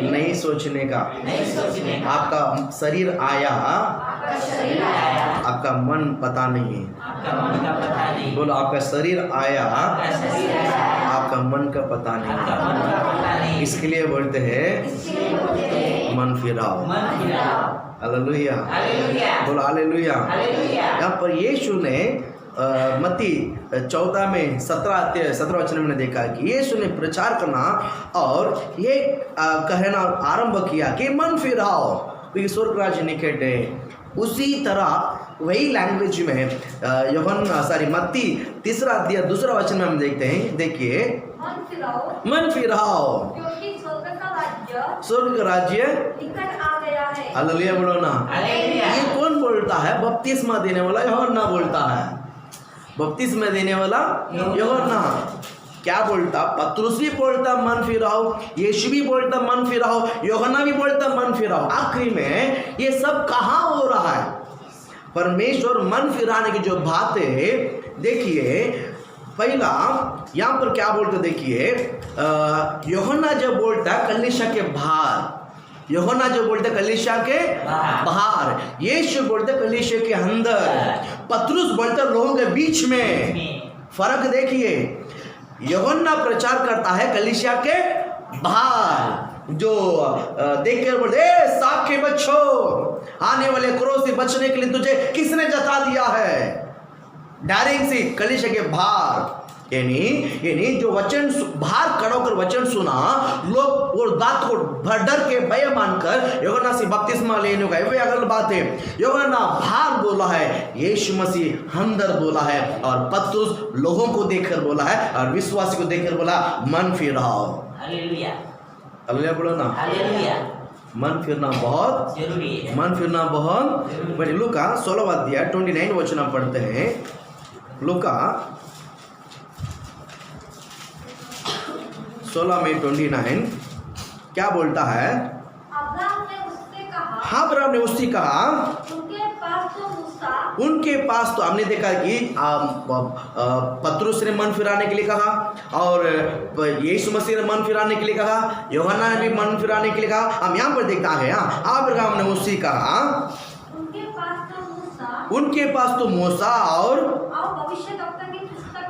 नहीं सोचने का। आपका शरीर आया, आपका मन पता नहीं है। बोलो, आपका शरीर आया, आपका मन का पता नहीं। इसके लिए बोलते हैं मन फिराओ। हालेलुया, बोलो हालेलुया। यहाँ पर यीशु ने मत्ती 14 में 17 वचन में देखा कि यीशु ने प्रचार करना और ये कहना आरंभ किया कि मन फिराओ क्योंकि स्वर्ग राज्य निकट है। उसी तरह वही लैंग्वेज में मत्ती 3 अध्याय 2 वचन में हम देखते हैं। देखिए, मन फिराओ क्योंकि स्वर्ग राज्य निकट आ गया है। हालेलुया, बोलो ना। ये कौन बोलता है? बपतिस्मा देने वाला यूहन्ना बोलता है। बपतिस्मा देने वाला यूहन्ना। क्या बोलता? पतरस भी बोलता मन फिराओ, यीशु भी बोलता मन फिराओ, यूहन्ना भी बोलता मन फिराओ। आखिरी में ये सब कहाँ हो रहा है? परमेश्वर मन फिराने की जो बातें देखिए, पहला यहाँ पर क्या बोलते देखिए, यूहन्ना जब बोलता कलीसिया के बाहर, यूहन्ना जो बोलते कलीसिया के बाहर, यीशु बोलते कलीसिया के अंदर, पतरस बोलते लोगों के बीच में। फर्क देखिए, यूहन्ना प्रचार करता है कलीसिया के बाहर, जो देख कर बोलते साख के बच्चों, आने वाले क्रोध से बचने के लिए तुझे किसने जता दिया है? डायरेक्ट से कलीसिया के बाहर, यानी जो वचन बाहर खड़ा होकर वचन सुना, लोग वो बात को डर के भय मानकर यूहन्ना से बपतिस्मा लेने का, वे अगल बात है। यूहन्ना बाहर बोला है, यीशु मसीह अंदर बोला है, और पतरस लोगों को देखकर बोला है, और विश्वासी को देखकर बोला मन फिराओ। हालेलुया, हालेलुया बोलो ना। हालेलुया। मन फिरना बहुत जरूरी है। मन फिरना बहुत बड़ी। लूका 16 अध्याय 29 वचन हम पढ़ते हैं। लूका 16 में 29 क्या बोलता है? अब्राहम ने उससे कहा, हाँ, अब्राहम ने उससे कहा, उनके पास तो हमने देखा कि पतरस ने मन फिराने के लिए कहा, और यीशु मसीह ने मन फिराने के लिए कहा, यूहन्ना ने भी मन फिराने के लिए कहा। हम यहाँ पर देखता है, अब्राहम ने उससे कहा, उनके पास तो मूसा और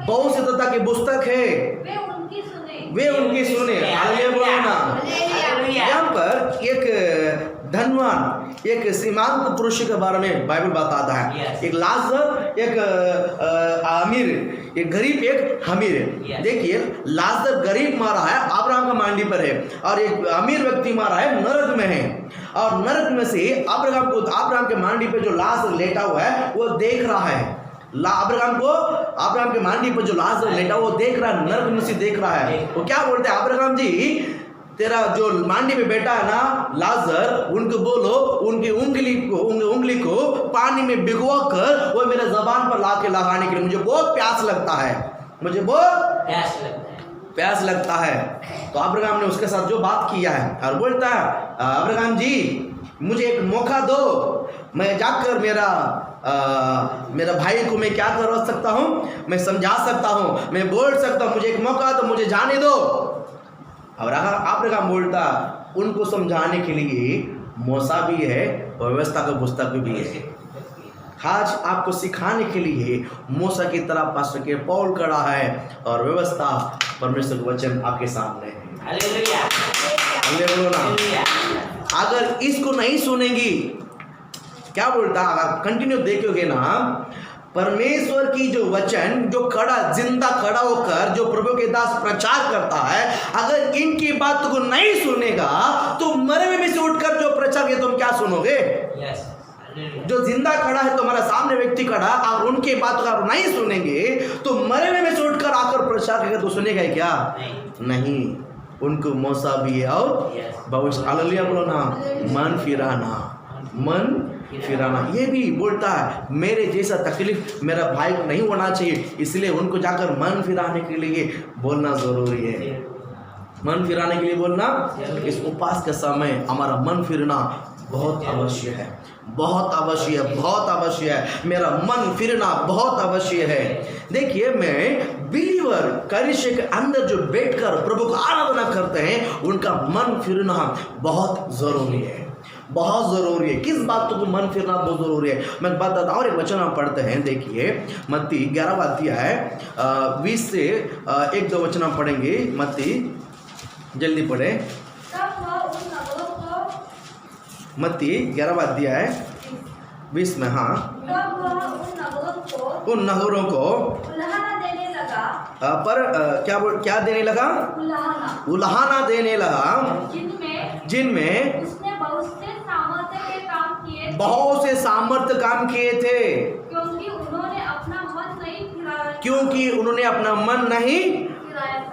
भविष्यद्वक्ता की पुस्तक है, वे उनकी सुने। हालेलुया बोलो ना। यहाँ पर एक धनवान, एक सीमांत पुरुष के बारे में बाइबल बताता है। एक लाजर, एक अमीर, एक गरीब, एक अमीर। देखिए, लाजर गरीब मारा है, अब्राहम का मांडी पर है, और एक अमीर व्यक्ति मारा है, नरक में है, और नरक में से अब्राहम के मांडी पे जो लाजर लेटा हुआ है वो देख रहा है। अब्राहम के मांडी पर जो लाजर लेटा वो देख रहा है, नरक में से देख रहा है। वो क्या बोलते हैं? अब्राहम जी, तेरा जो मांडी में बैठा है ना लाजर, उनको बोलो उनकी उंगली को पानी में भिगो कर वो मेरे जबान पर लाके लगाने के लिए, मुझे बहुत प्यास लगता है, मुझे बहुत प्यास लगता है। तो अब्राहम ने उसके साथ जो बात किया है, और बोलता है, अब्राहम जी मुझे एक मौका दो, मैं जाकर मेरा भाई को मैं क्या करवा सकता हूँ, मैं समझा सकता हूँ, मैं बोल सकता हूँ, मुझे एक मौका दो, मुझे जाने दो। और अब्राहम बोलता, उनको समझाने के लिए मूसा भी है और व्यवस्था का पुस्तक भी है। आज आपको सिखाने के लिए मूसा की तरह पास्टर के पौल खड़ा है, और व्यवस्था परमेश्वर का वचन आपके सामने है। हालेलुया, हालेलुया ना। अगर इसको नहीं सुनेंगी, क्या बोलता, अगर कंटिन्यू देखोगे ना, परमेश्वर की जो वचन जो जिंदा खड़ा होकर जो प्रभु के दास प्रचार करता है, अगर इनकी बात को नहीं सुनेगा तो मरे हुए में से उठकर जो प्रचार किया तुम क्या सुनोगे? जो जिंदा खड़ा है तुम्हारा सामने व्यक्ति खड़ा, और उनके बात को नहीं सुनेंगे तो मरे हुए में से उठकर आकर प्रचार करेगा तो सुनेगा क्या? नहीं। उनको मौसा भी है और भविष्य। हालेलुया बोलो ना। मन फिराना, ये भी बोलता है मेरे जैसा तकलीफ मेरा भाई को नहीं होना चाहिए, इसलिए उनको जाकर मन फिराने के लिए बोलना जरूरी है। मन फिराने के लिए बोलना, इस उपवास के समय हमारा मन फिरना बहुत अवश्य है, बहुत अवश्य है, बहुत अवश्य है। मेरा मन फिरना बहुत अवश्य है। देखिए, मैं बिलीवर कलीसिया के अंदर जो बैठकर प्रभु को आराधना करते हैं, उनका मन फिरना बहुत जरूरी है, बहुत जरूरी है। किस बात को मन फिरना बहुत जरूरी है, मैं बताता हूँ। और एक वचन हम पढ़ते हैं, देखिए मत्ती 11 अध्याय 20 से 1-2 वचन हम पढ़ेंगे। मत्ती जल्दी पढ़े। मत्ती 11 अध्याय 20 में। हाँ, उन नगरों को पर क्या देने लगा? उलाहना देने लगा, जिनमें बहुत से सामर्थ्य काम किए थे, क्योंकि उन्होंने अपना मन नहीं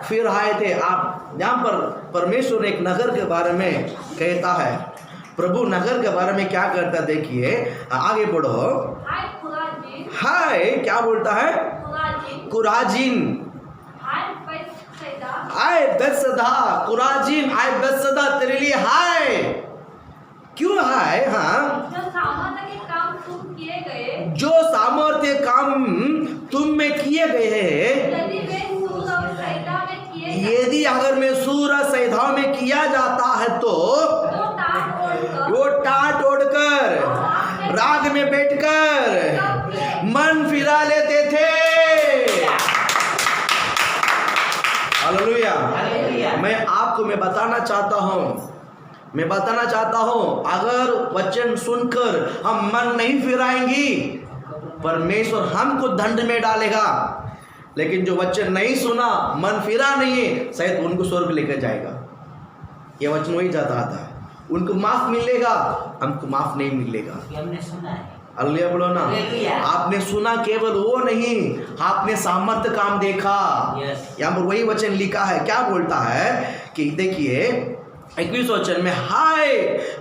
फिराए थे। आप यहाँ पर परमेश्वर एक नगर के बारे में कहता है, प्रभु नगर के बारे में क्या करता, देखिए आगे बढ़ो। हाय क्या बोलता है? कुराजिन, आए बेतसदा, कुराजीन आए बेतसदा, तेरे लिए हाय। क्यों हाय? हाँ, जो सामर्थ्य के काम तुम किए गए, जो सामर्थ्य काम तुम में किए गए हैं, यदि वे सूर और सैदा में किए यदि अगर मैं सूरज सैदा में किया जाता है तो तो टाट ओढ़कर वो टाट ओढ़कर राग में बैठकर मन फिरा लेते थे। हालेलुया। मैं आपको बताना चाहता हूं, अगर वचन सुनकर हम मन नहीं फिराएंगी, परमेश्वर हमको दंड में डालेगा। लेकिन जो वचन नहीं सुना, मन फिरा नहीं है, शायद उनको स्वर्ग लेकर जाएगा। यह वचन वही जाता आता है, उनको माफ मिलेगा, हमको माफ नहीं मिलेगा। हमने सुना है। हालेलुया बोलो ना। हालेलुया। आपने सुना केवल वो नहीं, आपने सामर्थ्य काम देखा। यस। यहाँ पर वही वचन लिखा है, क्या बोलता है कि देखिए 21 वचन में, हाय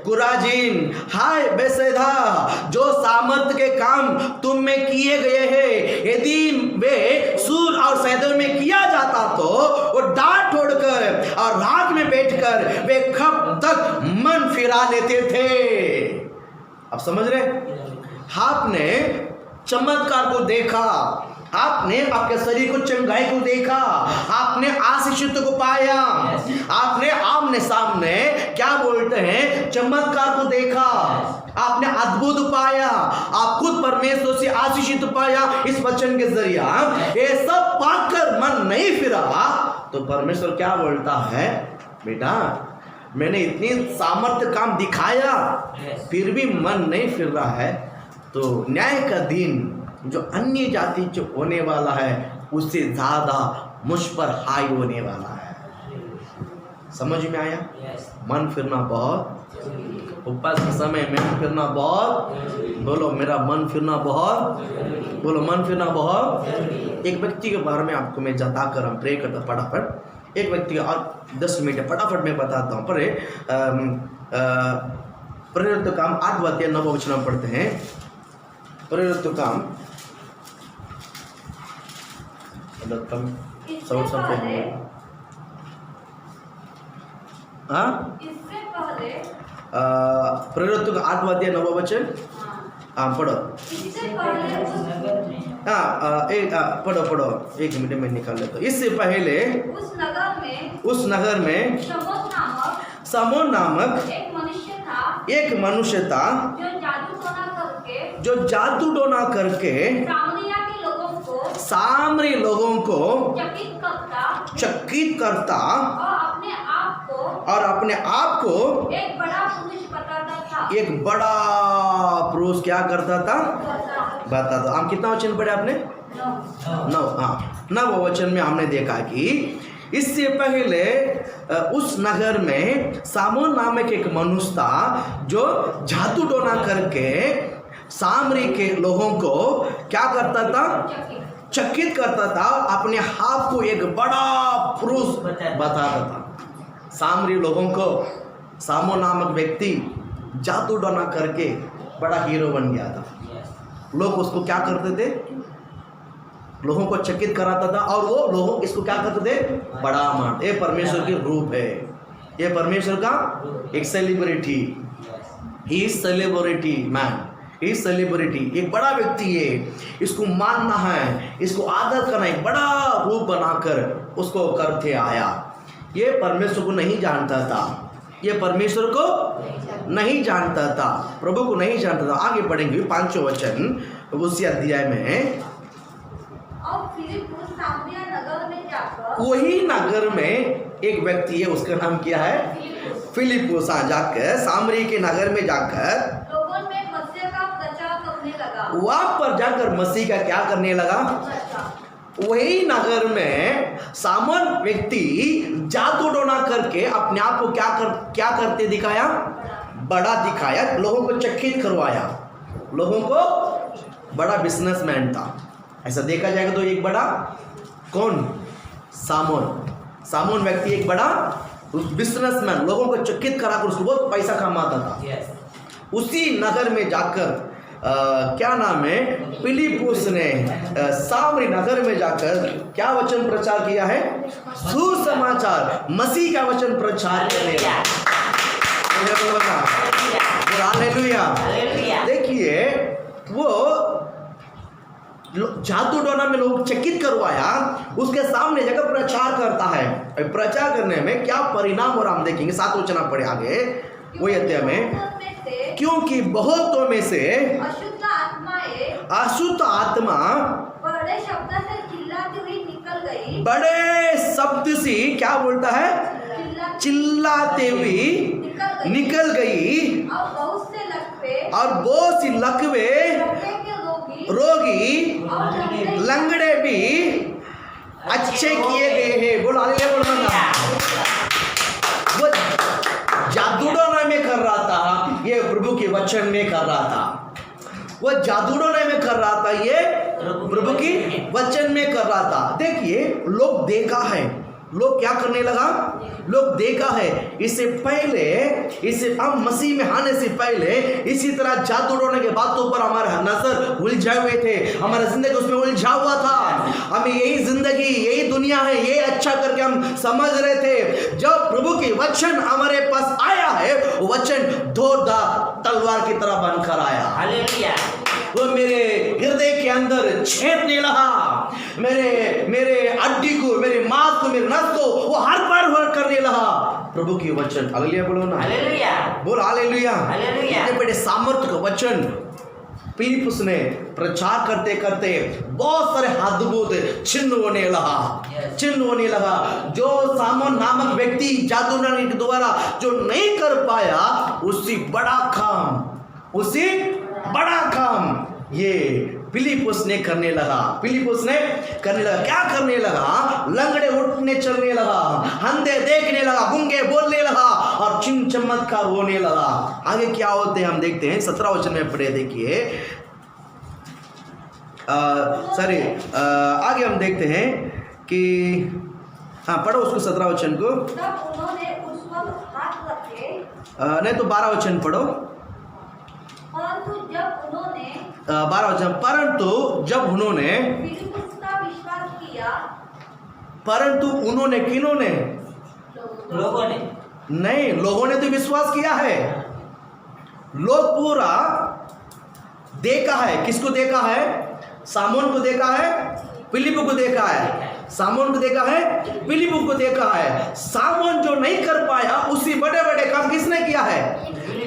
कुराजीन, हाय बेतसदा, जो सामर्थ्य के काम तुम में किए गए हैं, यदि वे सूर और सैदा में किया जाता तो वो डांट छोड़कर और राग में बैठकर वे कब तक मन फिरा लेते थे। अब समझ रहे? आपने चमत्कार को देखा, आपने आपके शरीर को चंगाई को देखा, आपने आशीषित को पाया, आपने आमने सामने क्या बोलते हैं चमत्कार को देखा, आपने अद्भुत पाया, आप खुद परमेश्वर से आशीषित पाया इस वचन के जरिया। ये सब पाकर मन नहीं फिरा तो परमेश्वर क्या बोलता है, बेटा मैंने इतनी सामर्थ्य काम दिखाया फिर भी मन नहीं फिर रहा है, तो न्याय का दिन जो अन्य जाति जो होने वाला है उससे ज्यादा मुझ पर हाई होने वाला है। समझ में आया? मन फिरना बहुत, उपवास के समय मन फिरना बहुत, बोलो मेरा मन फिरना बहुत, बोलो मन फिरना बहुत। एक व्यक्ति के बारे में आपको मैं जताकर हम प्रे करता फटाफट, एक व्यक्ति और 10 मिनट फटाफट मैं बताता हूँ। पर प्रेरित काम 8 अध्याय 9 वचन पढ़ते हैं। प्रेरित काम इससे पहले प्रेरित 8 अध्याय 9 वचन। हाँ पढ़ो। इससे पहले पढ़ो 1 मिनट में निकाल लेता हूँ। इससे पहले उस नगर में समोन नामक एक मनुष्य था जो जादू टोना करके सामरी लोगों को चकित करता और अपने आप को एक बड़ा पुरुष बताता था। एक बड़ा पुरुष क्या करता था बताता। हम कितना वचन पढ़े आपने? 9। हाँ 9 वचन में हमने देखा कि इससे पहले उस नगर में सामोन नामक एक मनुष्य था जो जादू टोना करके सामरी के लोगों को क्या करता था, चकित करता था, अपने आप को एक बड़ा पुरुष बताता था। सामरी लोगों को सामो नामक व्यक्ति जादू टोना करके बड़ा हीरो बन गया था। लोग उसको क्या करते थे, लोगों को चकित कराता था और वो लोग इसको क्या करते थे, बड़ा मानते। ये परमेश्वर की रूप है, ये परमेश्वर का एक celebrity, he is celebrity man, he is celebrity, एक बड़ा व्यक्ति है, इसको मानना है, इसको आदर करना, एक बड़ा रूप बनाकर उसको करते आया। ये परमेश्वर को नहीं जानता था, ये परमेश्वर को नहीं जानता था, प्रभु को नहीं जानता था। आगे पढ़ेंगे 5 वचन उसी अध्याय में। और फिलिप्पुस सामरिया नगर में जाकर, वही नगर में एक व्यक्ति है, उसका नाम क्या है, फिलिप्पुस। जाकर सामरी के नगर में जाकर लोगों में मसीह का प्रचार करने लगा। वहां पर जाकर मसीह का क्या करने लगा। वही नगर में सामन व्यक्ति जादू टोना करके अपने आप को क्या करते दिखाया, बड़ा दिखाया, लोगों को चकित करवाया, लोगों को बड़ा बिजनेसमैन था। ऐसा देखा जाएगा तो एक बड़ा कौन, सामोन व्यक्ति एक बड़ा बिजनेसमैन, लोगों को चकित कराकर उसको बहुत पैसा कमाता था। उसी नगर में जाकर क्या नाम है, फिलिप्पुस ने सामरी नगर में जाकर क्या वचन प्रचार किया है, सुसमाचार, मसीह का वचन प्रचार करने हालेलुया। देखिए वो जादू टोना में लोग चकित करवाया, उसके सामने जगह प्रचार करता है। प्रचार करने में क्या परिणाम और हम देखेंगे, 7 वचन पढ़े आगे वही अध्याय में। क्योंकि बहुतों में से अशुद्ध आत्मा बड़े शब्द से चिल्लाती हुई निकल गई, बड़े शब्द से क्या बोलता है, चिल्लाते हुई निकल गई, और बहुत सी लकवे रोगी लंगड़े भी अच्छे किए गए हैं। बोलो हालेलुया, बोलो ना। वो जादूटोना में कर रहा था, ये प्रभु के वचन में कर रहा था। वो जादूटोना में कर रहा था, ये प्रभु की वचन में कर रहा था। देखिए लोग देखा है, लोग क्या करने लगा, लोग देखा है। इससे पहले, इसे हम मसीह में आने से पहले इसी तरह जादू टोने के बातों पर हमारा नजर उलझे हुए थे, हमारा जिंदगी उसमें उलझा हुआ था। हमें यही जिंदगी, यही दुनिया है, ये अच्छा करके हम समझ रहे थे। जब प्रभु के वचन हमारे पास आया है, वो वचन धारदार तलवार की तरह बनकर आया। हालेलुया। वो मेरे हृदय के अंदर छेदने लगा, मेरे हड्डी को, मेरे मांस को, मेरे नस को वो हर बार करने लगा प्रभु की वचन। हालेलुया बोलो ना, हालेलुया बोल, हालेलुया। इतने बड़े सामर्थ्य का वचन फिलिप्पुस ने प्रचार करते करते बहुत सारे अद्भुत चिन्ह होने लगा। जो सामोन नामक व्यक्ति जादू के द्वारा जो नहीं कर पाया, उससे बड़ा काम ये फिलिप्पुस ने करने लगा। क्या करने लगा, लंगड़े उठने चलने लगा, अंधे देखने लगा, गूंगे बोलने लगा, और चिन्ह चमत्कार होने लगा। आगे क्या होते हैं हम देखते हैं, 17 वचन में पढ़े, देखिए आगे हम देखते हैं कि पढ़ो उसको 17 वचन को। तब उन्होंने उस पर हाथ रखे, नहीं तो 12 वचन पढ़ो। परंतु जब उन्होंने 12 वचन, परंतु जब उन्होंने फिलिप्पुस का विश्वास किया, परंतु उन्होंने, किन्होंने, लोगों ने नहीं, लोगों ने तो विश्वास किया है। लोग पूरा देखा है, किसको देखा है, सामोन को देखा है, फिलिप्पु को देखा है, सामोन को देखा है, फिलिप्पु को देखा है। सामोन जो नहीं कर पाया, उसी बड़े बड़े काम किसने किया है,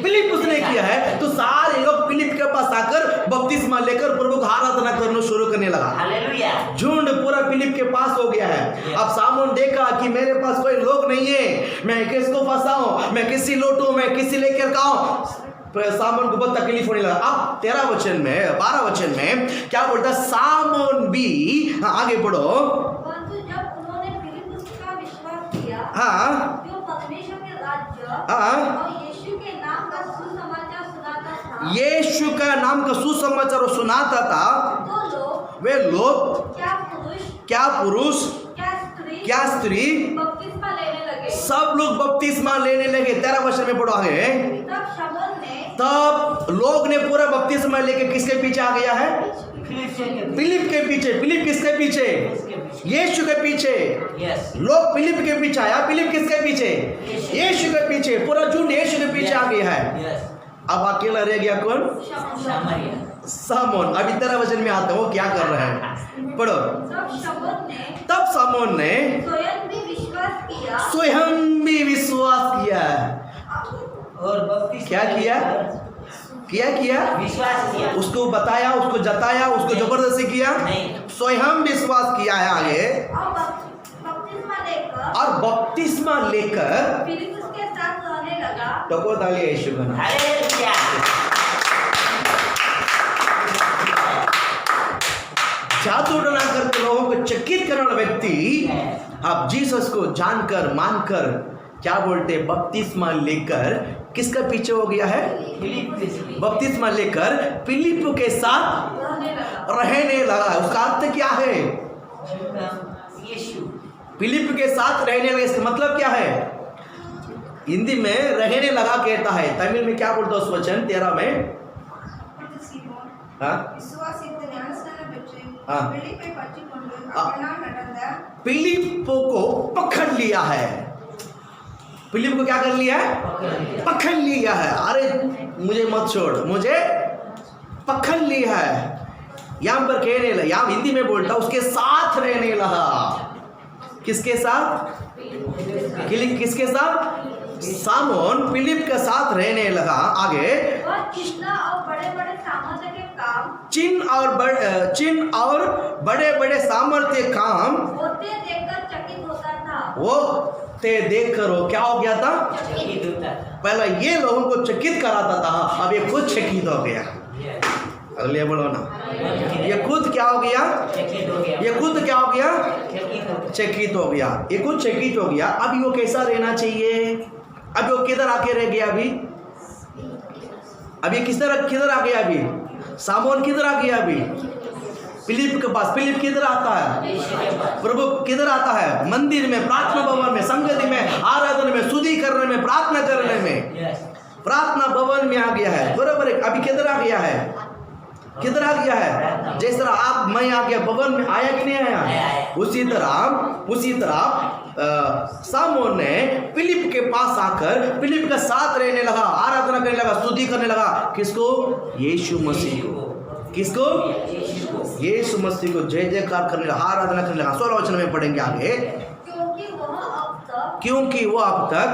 फिलिप्पुस ने किया है। तो सारे लोग फिलिप के पास आकर बपतिस्मा लेकर प्रभु का आराधना करना शुरू करने लगा। हालेलुया। झुंड पूरा फिलिप के पास हो गया है। अब सामोन देखा कि मेरे पास कोई लोग नहीं है, मैं किसको फंसाऊं, मैं किसी लौटूं, मैं किसी लेकर खाऊं। सामोन को बहुत तकलीफ होने लगा। अब 13 वचन में, 12 वचन में क्या बोलता, सामोन भी, आगे बढ़ो। परंतु जब उन्होंने फिलिप्पुस का विश्वास किया, जो परमेश्वर के राज्य और यीशु के नाम का सुसमाचार सुनाता था, तो वे लोग, क्या पुरुष, क्या स्त्री बपतिस्मा लेने लगे। सब लोग बपतिस्मा लेने लगे। 13 वचन में पढ़ो आगे। तब लोग ने पूरा बपतिस्मा लेके किसके पीछे आ गया है, फिलिप के पीछे। फिलिप किसके पीछे, यीशु के पीछे। लोग फिलिप के पीछे आया, फिलिप किसके पीछे, यीशु के पीछे। पूरा झुंड यीशु के पीछे आ गया है। अब अकेला रह गया कौन, सामोन। अभी 13 वचन में आता हूँ, क्या कर रहा है, पढ़ो। तब सामोन ने स्वयं भी विश्वास किया और क्या किया, विश्वास किया, उसको बताया, उसको जताया, उसको जबरदस्ती किया, स्वयं विश्वास किया है। आगे और बपतिस्मा लेकर फिलिप्पुस के साथ रहने लगा। टको ताली यीशु का नाम। हालेलुया। जादू टोना करके लोगों को चकित करने वाला व्यक्ति अब जीसस को जानकर मानकर क्या बोलते, बपतिस्मा लेकर किसका पीछे हो गया है, बपतिस्मा लेकर फिलिप के साथ रहने लगा। उसका अर्थ क्या है, फिलिप के साथ रहने लगा, इसका मतलब क्या है। हिंदी में रहने लगा कहता है, तमिल में क्या बोलता है उस वचन 13 में, हाँ விசுவாசித்து ஞானஸ்நானம் பெற்று ஆ. பிலிப்பை பற்றிக்கொண்டு ஆ. அவனால் நடந்த फिलिप को पकड़ लिया है। फिलिप को क्या कर लिया है? पकड़ लिया है। अरे मुझे मत छोड़, मुझे पकड़ लिया है। यहाँ पर कहने लगा, यहाँ हिंदी में बोलता उसके साथ रहने लगा। किसके साथ? किसके साथ? सामोन फिलिप के साथ रहने लगा। आगे वह चिन्ह और बड़े-बड़े सामर्थ्य के काम चिन्ह और बड़े बड़े सामर्थ्य काम होते देखकर चकित होता था। वो ते देख कर वो क्या हो गया था? पहला ये लोगों को चकित कराता था, अब ये खुद चकित हो गया। अगले बोलो ना, ये खुद क्या हो गया? ये खुद क्या हो गया? चकित हो गया। ये खुद चकित हो गया। अभी वो कैसा रहना चाहिए? अभी वो किधर आके रह गया? अभी किधर आ गया? अभी सामोन किधर आ गया? अभी फिलिप के पास। फिलिप किधर आता है? प्रभु किधर आता है? मंदिर में, प्रार्थना भवन में, संगति में, आराधना में, स्तुति करने में, प्रार्थना करने में, प्रार्थना भवन में आ गया है। बराबर है। अभी किधर आ गया है? किधर आ गया है? जिस तरह आप मैं आ गया भवन में, आया कि नहीं आया? उसी तरह सामोन ने फिलिप के पास आकर फिलिप के साथ रहने लगा, आराधना करने लगा, स्तुति करने लगा। किसको? यीशु मसीह को। किसको? यीशु मसीह को जय जयकार करने लगा, आराधना करने लगा। 16 वचन में पढ़ेंगे आगे। क्योंकि वो अब तक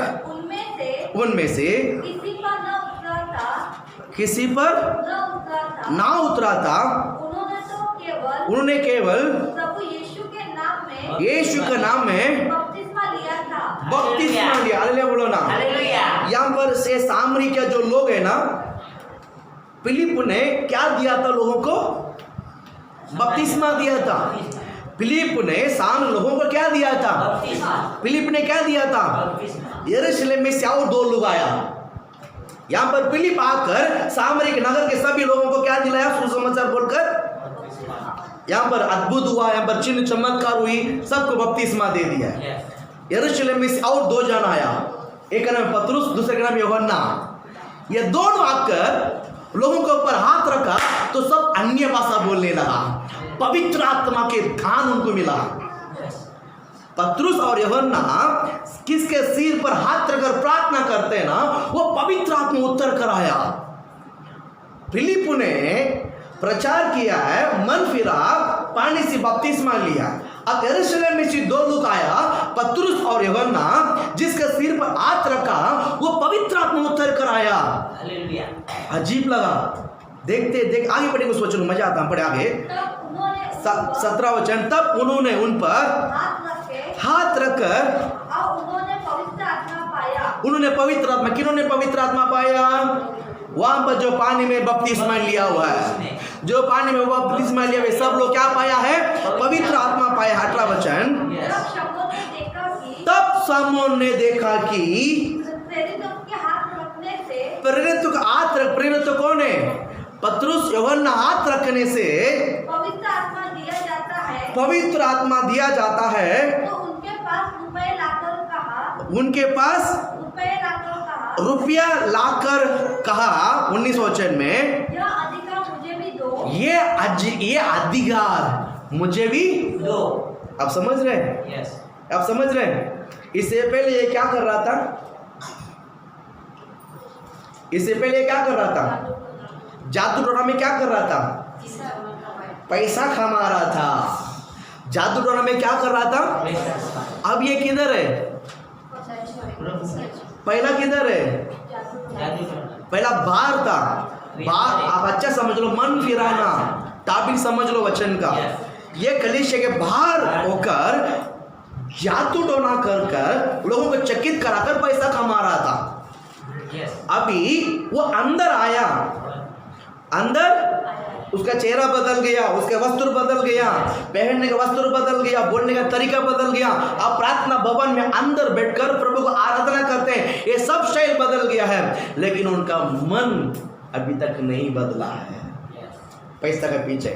उनमें से किसी पर ना उतरा था। उन्होंने केवल प्रभु यीशु के नाम में बपतिस्मा लिया था। बपतिस्मा लिया। हालेलुया बोलो ना। यहाँ पर से सामरी के जो लोग है ना, फिलिप ने क्या दिया था? लोगों को बपतिस्मा दिया था। फिलिप ने सामरी लोगों को क्या दिया था? फिलिप ने क्या दिया था? यरूशलेम में से और 2 लोग आया। यहाँ पर फिलिप आकर सामरी के नगर के सभी लोगों को क्या दिलाया? सुसमाचार बोलकर यहाँ पर अद्भुत हुआ, यहाँ पर चिन्ह चमत्कार हुई, सबको बपतिस्मा दे दिया। यरूशलेम में से और 2 जन आया, एक का नाम पतरुस, दूसरे का नाम यूहन्ना। ये दोनों आकर लोगों के ऊपर हाथ रखा तो सब अन्य भाषा बोलने लगा। पवित्र आत्मा के दान उनको मिला। पतरुस और यूहन्ना किसके सिर पर हाथ रखकर प्रार्थना करते हैं ना, वो पवित्र आत्मा उतर कर आया। फिलिप ने प्रचार किया है, मन फिरा, पानी से बपतिस्मा लिया। अब यरूशलेम में से 2 लोग आया, पतरुस और यूहन्ना, जिसके सिर पर हाथ रखा वो पवित्र आत्मा उतर कर आया। अजीब लगा। देखते आगे पढ़ेंगे उस वचन, मजा आता है। पढ़े आगे 17 वचन। तब उन्होंने उन पर हाथ रखकर उन्होंने पवित्र आत्मा पाया। उन्होंने पवित्र आत्मा। किन्होंने पवित्र आत्मा पाया? वहां पर जो पानी में बपतिस्मा लिया हुआ है, जो पानी में बपतिस्मा लिया हुआ है, सब लोग क्या पाया है? पवित्र आत्मा पाया। 18 वचन। तब शमौन ने देखा कि प्रेरित का हाथ रख, प्रेरित कौन है? पतरुस यूहन्ना हाथ रखने से पवित्र आत्मा दिया जाता है। पवित्र आत्मा दिया जाता है। तो उनके पास रुपए लाकर कहा, उनके पास रुपया लाकर कहा 19 वचन में, यह अधिकार मुझे भी दो। ये अधिकार मुझे भी दो। आप समझ रहे हैं? आप समझ रहे हैं? इससे पहले ये क्या कर रहा था? इससे पहले क्या कर रहा था? जादू टोना में क्या कर रहा था? पैसा कमा रहा था। जादू टोना में क्या कर रहा था? अब ये किधर है? पहला किधर है? पहला बाहर था। बाहर आप अच्छा समझ लो, मन फिराना, टॉपिक समझ लो वचन का। ये कलीसिया के बाहर होकर जादू टोना कर लोगों को चकित कराकर पैसा कमा रहा था। अभी वो अंदर आया, अंदर उसका चेहरा बदल गया, उसके वस्त्र बदल गया, पहनने का वस्त्र बदल गया, बोलने का तरीका बदल गया। अब प्रार्थना भवन में अंदर बैठकर प्रभु को आराधना करते हैं, ये सब शैल बदल गया है, लेकिन उनका मन अभी तक नहीं बदला है, पैसा के पीछे।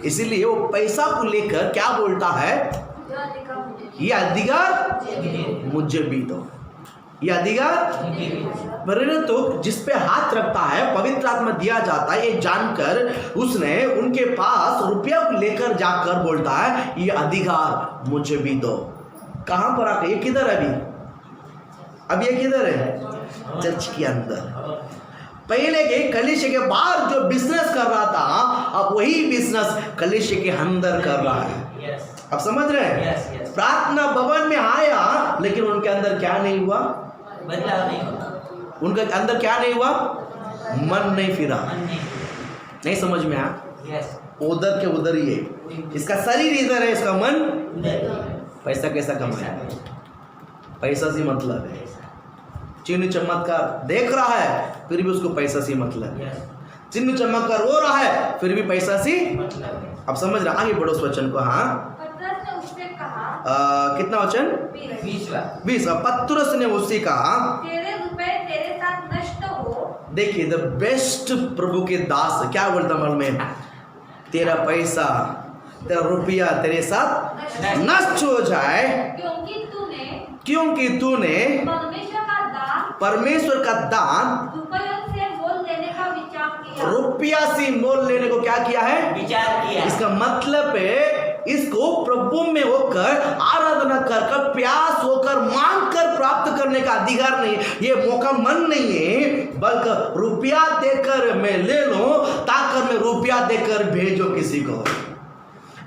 इसीलिए वो पैसा को लेकर क्या बोलता है? ये अधिकार मुझे भी दो। ये अधिकार परंतु जिस पे हाथ रखता है पवित्र आत्मा दिया जाता है, ये जानकर उसने उनके पास रुपया लेकर जाकर बोलता है ये अधिकार मुझे भी दो। कहां पर आके? ये किधर है अभी ये किधर है? चर्च के अंदर। पहले के कलीसिया के बाहर जो बिजनेस कर रहा था, अब वही बिजनेस कलीसिया के अंदर कर रहा है। अब समझ रहे हैं? प्रार्थना भवन में आया लेकिन उनके अंदर क्या नहीं हुआ? बदलाव नहीं हुआ। उनके अंदर क्या नहीं हुआ? मन नहीं फिरा। नहीं समझ में आया? उधर के उधर ही है। इसका शरीर इधर है, इसका मन पैसा कैसा कमाया? पैसा से मतलब है। चिन्ह चमत्कार देख रहा है फिर भी उसको पैसा से मतलब है। चिन्ह चमत्कार हो रहा है फिर भी पैसा से मतलब। अब समझ रहे? आगे बढ़ो उस वचन को। हाँ, कितना वचन? 20। पतरस ने उससे कहा तेरे रुपए तेरे साथ नष्ट हो। देखिए द बेस्ट प्रभु के दास क्या बोलता मालूम है? तेरा पैसा तेरा रुपया तेरे साथ नष्ट हो जाए क्योंकि तूने परमेश्वर का दान रुपया से मोल लेने को क्या किया है? विचार किया। इसका मतलब है इसको प्रभु में होकर आराधना कर प्यास होकर मांग कर प्राप्त करने का अधिकार नहीं, ये मौका मन नहीं है, बल्कि रुपया देकर मैं ले लो ताकि मैं रुपया देकर भेजो किसी को।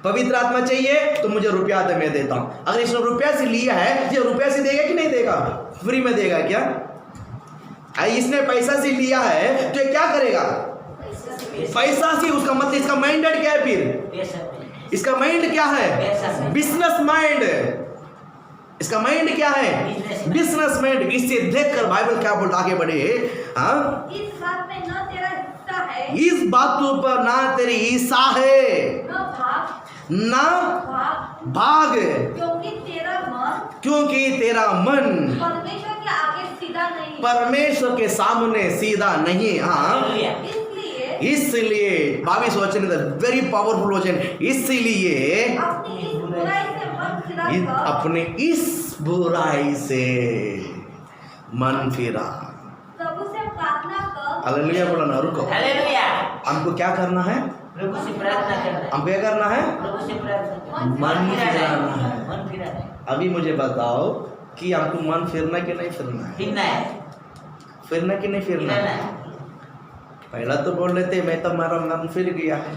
पवित्र आत्मा चाहिए तो मुझे रुपया दे, मैं देता हूं। अगर इसने रुपया से लिया है, ये रुपया से देगा कि नहीं देगा? फ्री में देगा क्या? इसने पैसा से लिया है तो क्या करेगा? पैसा से। उसका मतलब इसका माइंडेड क्या है? फिर इसका माइंड क्या है? Business mind. इसका माइंड क्या है? Business mind. इससे देखकर बाइबल क्या बोलता? आगे बढ़े। हाँ, इस बात में न तेरा हिस्सा है, इस बातों पर ना तेरी हिस्सा है, ना भाग, क्योंकि तेरा मन परमेश्वर के सामने सीधा नहीं। हाँ, इसलिए 22 वचन वेरी पावरफुल वचन। इसलिए अपने इस बुराई से मन फिरा। प्रभु से प्रार्थना कर। हालेलुया बोलो ना, रुको। हालेलुया। हमको क्या करना है? प्रभु से प्रार्थना करना है। हमको क्या करना है? प्रभु से प्रार्थना। मन फिराना है। मन फिराना है। अभी मुझे बताओ कि हमको मन फिरना कि नहीं फिरना है? फिरना है। फिरना कि नहीं फिरना है? पहला तो बोल लेते मैं तो हमारा मन फिर गया है।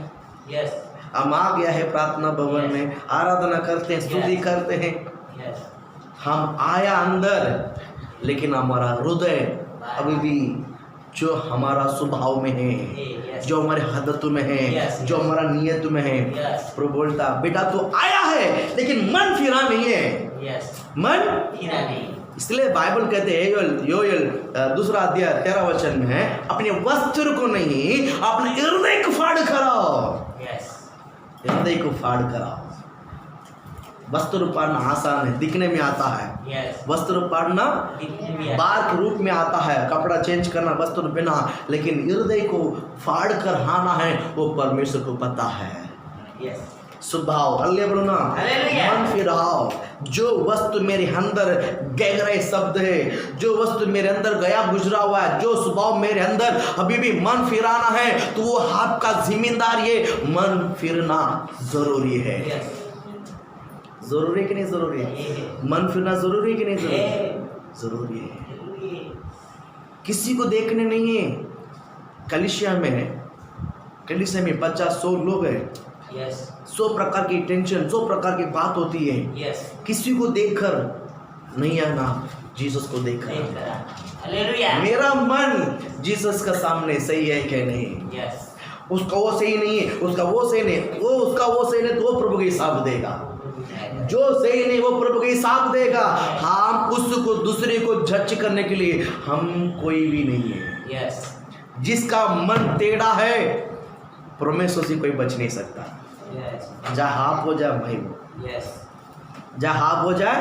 यस। हम आ गया है प्रार्थना भवन में, आराधना करते हैं, स्तुति करते हैं। यस। हम आया अंदर लेकिन हमारा हृदय अभी भी जो हमारा स्वभाव में है, जो हमारे आदतों में है, जो हमारा नियत में है। प्रभु बोलता बेटा तू आया है लेकिन मन फिरा नहीं है। मन फिरा नहीं। इसलिए बाइबल कहते हैं योएल 2 अध्याय 13 वचन में है, अपने वस्त्र को नहीं अपने हृदय को फाड़ कराओ। हृदय को फाड़ कराओ। वस्त्र फाड़ना आसान है, दिखने में आता है। वस्त्र फाड़ना बाहर के रूप में आता है, कपड़ा चेंज करना, वस्त्र पहना, लेकिन हृदय को फाड़ कर आना है वो परमेश्वर को पता है। स्वभाव हल्ले बोलो ना, मन फिराओ। जो वस्तु मेरे अंदर गहरे शब्द है, जो वस्तु मेरे अंदर गया गुजरा हुआ है, जो स्वभाव मेरे अंदर अभी भी मन फिराना है, तो वो आपका जिम्मेदार ये मन फिरना जरूरी है। जरूरी है कि नहीं जरूरी है? मन फिरना जरूरी है कि नहीं जरूरी? जरूरी है। किसी को देखने नहीं है। कलीसिया में 50-100 लोग हैं। 100 प्रकार की टेंशन, 100 प्रकार की बात होती है। किसी को देखकर नहीं आना, जीसस को देखकर। मेरा मन जीसस का सामने सही है कि नहीं? उसका वो सही नहीं है, उसका वो सही नहीं, उसका वो सही नहीं, तो वो प्रभु के हिसाब देगा। जो सही नहीं वो प्रभु के हिसाब देगा। हम उसको दूसरे को जज करने के लिए हम कोई भी नहीं है। जिसका मन टेढ़ा है परमेश्वर से कोई बच नहीं सकता। जहाँ आप हो जाए मैं हूँ, जहाँ आप हो जाए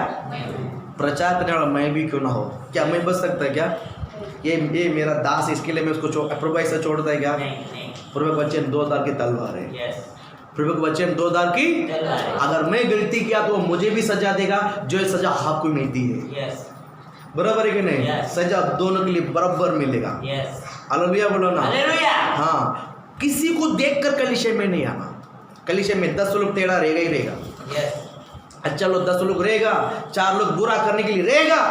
प्रचार करने वाला मैं भी क्यों ना हो, क्या मैं बच सकता है क्या? ये मेरा दास, इसके लिए मैं उसको प्रभु ऐसा छोड़ता है क्या? प्रभु के वचन 2 धार की तलवार है। प्रभु के वचन 2 धार की, अगर मैं गलती किया तो मुझे भी सजा देगा, जो सजा आपको मिलती है। बराबर है कि नहीं? Yes. सजा दोनों के लिए बराबर मिलेगा। Yes. हालेलुया बोलो ना। Hallelujah. हाँ, किसी को देखकर कलीसिया में नहीं आना। कलीसिया में 10 लोग टेढ़ा रहेगा ही रहेगा। Yes. अच्छा लोग 10 लोग रहेगा, 4 लोग बुरा करने के लिए रहेगा,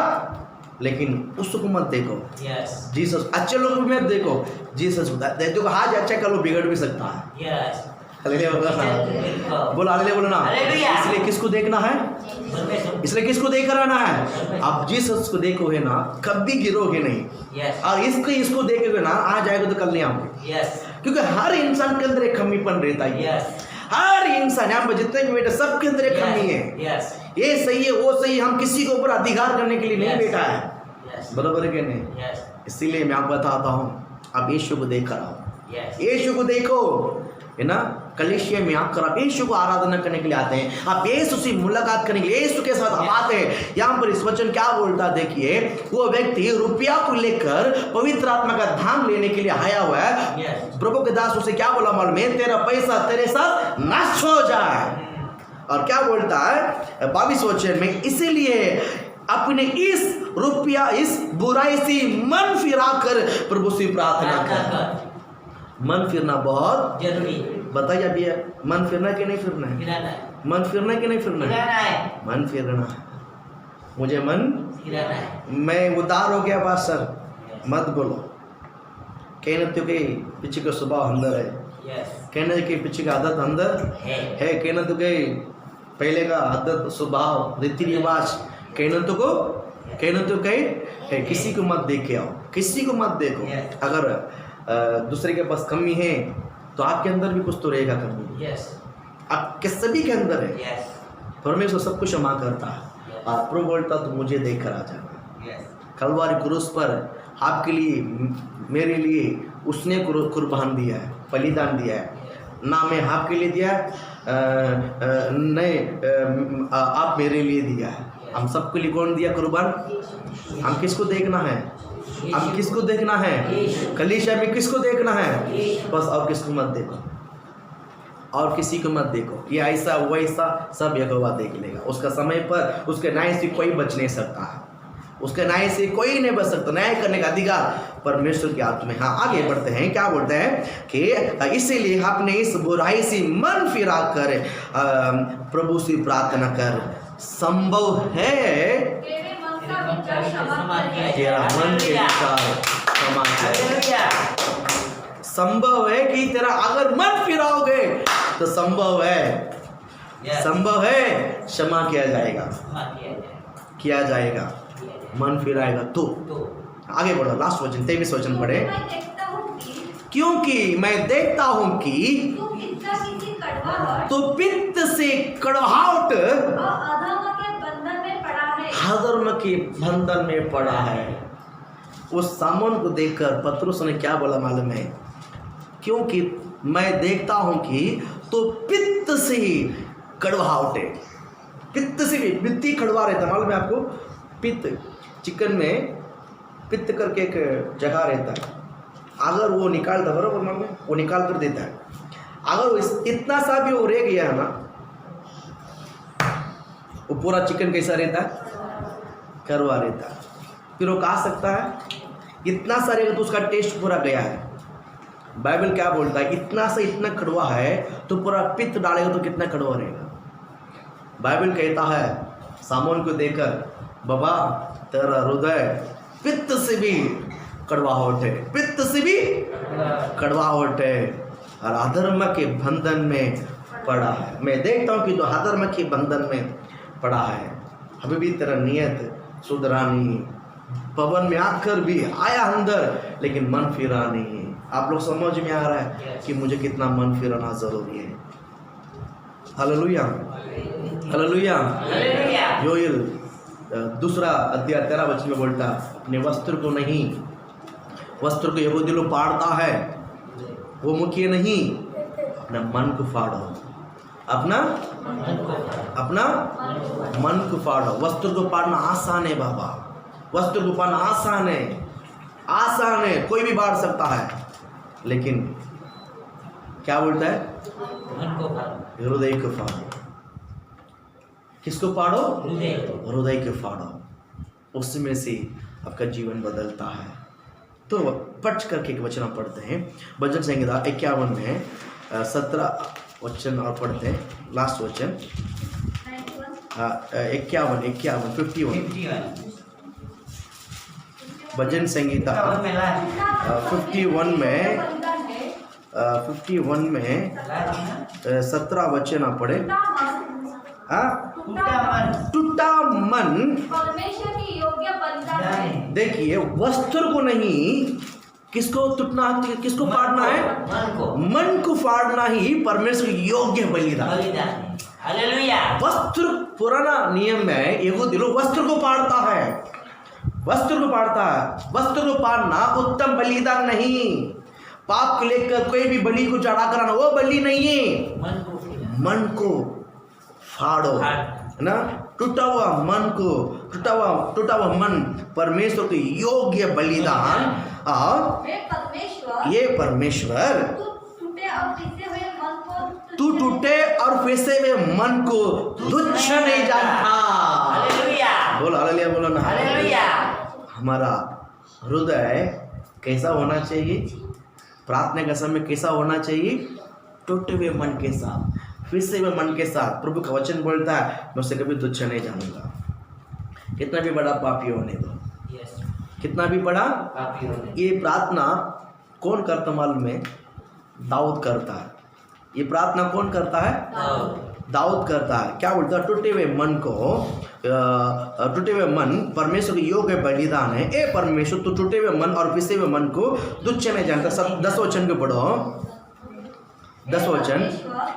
लेकिन उसको मत देखो। Yes. जीसस अच्छे लोग भी मत देखो। जीसस देखो आज अच्छा कल वो बिगड़ भी सकता है। Yes. हालेलुया बोलो ना। बिल्कुल। बोलो हालेलुया बोलो ना। हालेलुया। इसलिए किसको देखना है? परमेश्वर। इसलिए किसको देख रहना है? आप जीसस को देखोगे ना, कभी गिरोगे नहीं। Yes. और इसको देखोगे ना, आज आएगा तो कल नहीं आओगे। Yes. क्योंकि हर इंसान के अंदर एक कमीपन रहता है। Yes. हर इंसान यहाँ पर जितने भी बेटे सबके अंदर एक कमी है। Yes. ये सही है वो सही, हम किसी के ऊपर अधिकार करने के लिए नहीं Yes. बैठा है। Yes. बराबर है कि नहीं? Yes. इसीलिए मैं आपको बताता हूँ, आप यीशु को देख कर आओ। Yes. यीशु को देखो, है ना। कलीसिया में आकर आप यीशु को आराधना करने के लिए आते हैं, आप यीशु से मुलाकात करने के लिए यीशु के साथ आप आते हैं। यहाँ पर इस वचन क्या बोलता है देखिए, वो व्यक्ति रुपया को लेकर पवित्र आत्मा का धाम लेने के लिए आया हुआ है। Yes. प्रभु के दास उसे क्या बोला मालूम है? तेरा पैसा तेरे साथ नष्ट हो जाए। और क्या बोलता है 22 वचन में, इसीलिए अपने इस रुपया इस बुराई से मन फिरा कर प्रभु से प्रार्थना कर। मन फिरना बहुत जरूरी। बताइए अभी, मन फिरना कि नहीं फिरना है? गिराना है। मन फिरना कि नहीं फिरना है? गिराना है। मन फिरना है। मुझे मन, गिराना है। मैं उदार हो गया बात सर, मत बोलो। कहने तो के पीछे का स्वभाव अंदर है, Yes. कहने के पीछे का आदत अंदर है, कहने तो के पहले का आदत स्वभाव रीति रिवाज, कहने तो को कहने तो कहे है। किसी को मत देख के आओ, किसी को मत देखो। Yes. अगर दूसरे के पास कमी है तो आपके अंदर भी कुछ तो रहेगा कमी। Yes. आपके सभी के अंदर है। Yes. परमेश्वर सब कुछ क्षमा करता है। और प्रभु बोलता तो मुझे देख कर आ जाना। Yes. कलवारी क्रूस पर आपके लिए मेरे लिए उसने कुर्बान दिया है, बलिदान दिया है। ना मैं आपके लिए दिया है, नहीं आप मेरे लिए दिया है। हम सबके लिए कौन दिया कुर्बान? हम किसको देखना है? हम किसको देखना है? कलीसिया में किसको देखना है? बस और किसको मत देखो, और किसी को मत देखो। ये ऐसा वैसा सब यहोवा देख लेगा। उसका समय पर उसके न्याय से कोई बच नहीं सकता है, उसके न्याय से कोई नहीं बच सकता। न्याय करने का अधिकार परमेश्वर के हाथ में। हाँ, आगे बढ़ते हैं। क्या बोलते हैं कि इसीलिए आपने इस बुराई से मन फिरा कर प्रभु से प्रार्थना कर। संभव है तेरे मन का विचार क्षमा किया तेरा मन के विचार क्षमा कर। Hallelujah. संभव है कि तेरा अगर मन फिराओगे तो संभव है, Yes. संभव है क्षमा किया जाएगा, क्षमा किया जाए। किया जाएगा। मन फिराएगा तो आगे बढ़ो। लास्ट वचन 23 वचन पढ़े। मैं देखता हूँ कि क्योंकि मैं देखता हूँ कि तू पिता की कड़वाहट तो पित्त से कड़वाहट और अधर्म के बंधन में पड़ा है। अधर्म के बंधन में पड़ा है। उस सामन को देखकर पतरस ने क्या बोला मालूम है? क्योंकि मैं देखता हूं कि तो पित्त से ही कड़वाहट है। पित्त से भी पित्ती कड़वा रहता है, मालूम है आपको? पित्त, चिकन में पित्त करके एक जगह रहता है, अगर वो निकालता, बराबर मालूम है, वो निकाल कर देता है। अगर वो इतना सा भी वो रह गया है ना, वो पूरा चिकन कैसा रहता है? कड़वा रहता है। फिर वो खा सकता है? इतना सा रहेगा तो उसका टेस्ट पूरा गया है। बाइबल क्या बोलता है? इतना से इतना कड़वा है तो पूरा पित्त डालेगा तो कितना कड़वा रहेगा। बाइबल कहता है सामोन को देखकर, बाबा तेरा हृदय पित्त से भी कड़वाहट है, पित्त से भी कड़वाहट है और अधर्म के बंधन में पड़ा है। मैं देखता हूँ कि तो अधर्म के बंधन में पड़ा है। अभी भी तेरा नियत सुधरा नहीं, पवन में आकर भी आया अंदर लेकिन मन फिरा नहीं। आप लोग समझ में आ रहा है कि मुझे कितना मन फिराना जरूरी है। Hallelujah, hallelujah. Hallelujah. योएल 2 अध्याय 13 वचन में बोलता, अपने वस्त्र को नहीं, वस्त्र को यहूदी लोग फाड़ता है, वो मुखिए नहीं, अपना मन को फाड़ो, अपना मन को फाड़ो। वस्त्र को फाड़ना आसान है बाबा, वस्त्र को फाड़ना आसान है, आसान है, कोई भी फाड़ सकता है। लेकिन क्या बोलता है? मन को फाड़ो। हृदय को फाड़ो। किसको फाड़ो? हृदय। हृदय को फाड़ो। उसमें से आपका जीवन बदलता है। तो पट करके एक वचन पढ़ते हैं, भजन संहिता 51 में 17 वचन और पढ़ते हैं, लास्ट वचन 51 भजन संहिता 51 में 17 वचन आप पढ़े। टूटा मन परमेश्वर की योग्य बलिदान है। देखिए, वस्त्र को नहीं, किसको टूटना, किसको फाड़ना है? मन को फाड़ना ही परमेश्वर की योग्य बलिदान। वस्त्र, पुराना नियम में यहूदी लोग वस्त्र को फाड़ता है, वस्त्र को फाड़ता है। वस्त्र को फाड़ना उत्तम बलिदान नहीं। पाप को लेकर कोई भी बलि को चढ़ा कराना वो बलि नहीं है। मन को फाड़ो, है ना? टूटा हुआ मन को, टूटा हुआ मन परमेश्वर के योग्य बलिदान। और ये परमेश्वर तू टूटे और फंसे हुए मन को तुच्छ नहीं जानता। बोलो हालेलुया, बोलो ना हालेलुया। हमारा हृदय कैसा होना चाहिए? प्रार्थना का समय कैसा होना चाहिए? टूटे हुए मन के साथ, फंसे हुए मन के साथ। प्रभु का वचन बोलता है, मैं उसे कभी तुच्छ नहीं जानूंगा। कितना भी बड़ा पापी होने दो, कितना भी बड़ा पापी होने। ये प्रार्थना कौन करता मालूम है? दाऊद करता है। ये प्रार्थना कौन करता है? दाऊद करता है। क्या बोलता है? टूटे हुए मन को, टूटे हुए मन परमेश्वर के योग्य बलिदान है। ए परमेश्वर, तू टूटे हुए मन और पिसे हुए मन को तुच्छ नहीं जानता। सब 10 वचन को पढ़ो, 10 वचन।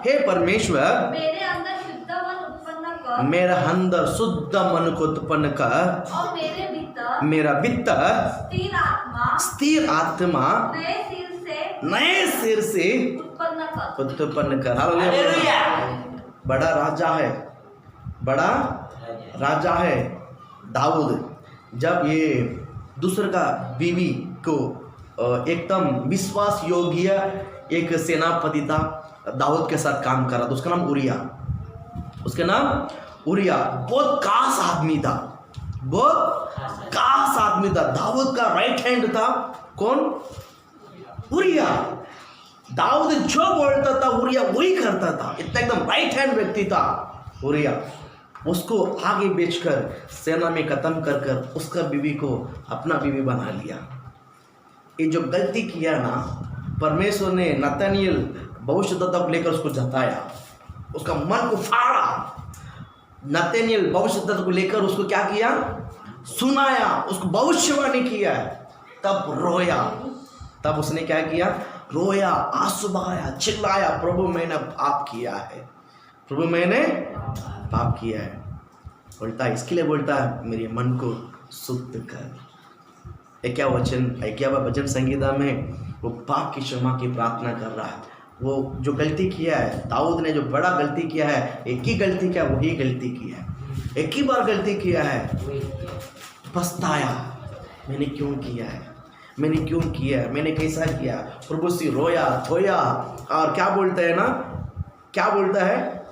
हे परमेश्वर, मेरे अंदर शुद्ध मन उत्पन्न कर, मेरा अंदर शुद्ध मन को उत्पन्न कर, और मेरा भीतर स्थिर आत्मा नए सिर से उत्पन्न कर। हालेलुया। बड़ा राजा है, बड़ा राजा है दाऊद। जब ये दूसरे का बीवी को एकदम विश्वास योग्य एक सेनापति था, दाऊद के साथ काम कर रहा था, उसका नाम उरिया। उसके नाम उरिया बहुत खास आदमी था, बहुत खास आदमी था। दाऊद का राइट हैंड था कौन? उरिया। दाऊद जो बोलता था उरिया वही करता था। इतना एकदम राइट हैंड व्यक्ति था उरिया। उसको आगे बेचकर सेना में खत्म कर कर उसका बीवी को अपना बीवी बना लिया। ये जो गलती किया ना, परमेश्वर ने नतनिएल भविष्यद्वक्ता को लेकर उसको जताया, उसका मन को फाड़ा। नतनिएल भविष्यद्वक्ता को लेकर उसको क्या किया? सुनाया, उसको भविष्यवाणी किया। तब रोया, तब उसने क्या किया? रोया, आंसू बहाया, चिल्लाया, प्रभु मैंने पाप किया है, प्रभु मैंने पाप किया है। बोलता है, इसके लिए बोलता है मेरे मन को शुद्ध कर। क्या वचन, क्या भजन संगीता में वो पाप की क्षमा की प्रार्थना कर रहा है। वो जो गलती किया है, दाऊद ने जो बड़ा गलती किया है, एक ही गलती किया, वही गलती किया है, एक ही बार गलती किया है। पछताया, मैंने क्यों किया है, मैंने क्यों किया है, मैंने कैसा किया। प्रभु से रोया धोया, और क्या बोलता है ना, क्या बोलता है?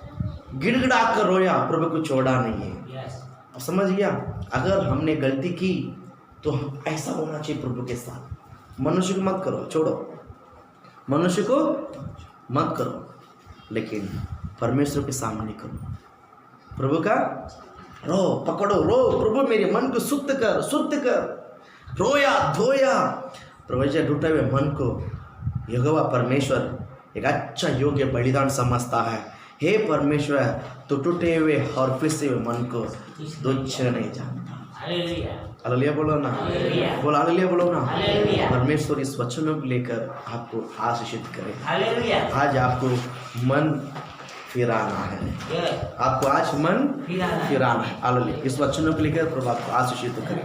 गिड़गिड़ा कर रोया, प्रभु को छोड़ा नहीं है। समझ गया? अगर हमने गलती की तो ऐसा होना चाहिए प्रभु के साथ। मनुष्य को मत करो, छोड़ो, मनुष्य को मत करो, लेकिन परमेश्वर के सामने करो। प्रभु का रो, पकड़ो, रो, प्रभु मेरे मन को शुद्ध कर, शुद्ध कर। रोया धोया, प्रभु जी टूटे हुए मन को यहोवा परमेश्वर एक अच्छा योग्य बलिदान समझता है। हे परमेश्वर, तो टूटे हुए और फिसे हुए मन को तुच्छ नहीं जानता। हालेलुया बोलो ना, बोलो हालेलुया बोलो ना। परमेश्वर इस वचनों को लेकर आपको आशीषित करे। आज आपको मन फिराना है, आपको आज मन फिराना है। हालेलुया। इस वचनों को लेकर प्रभु आपको आशीषित करे।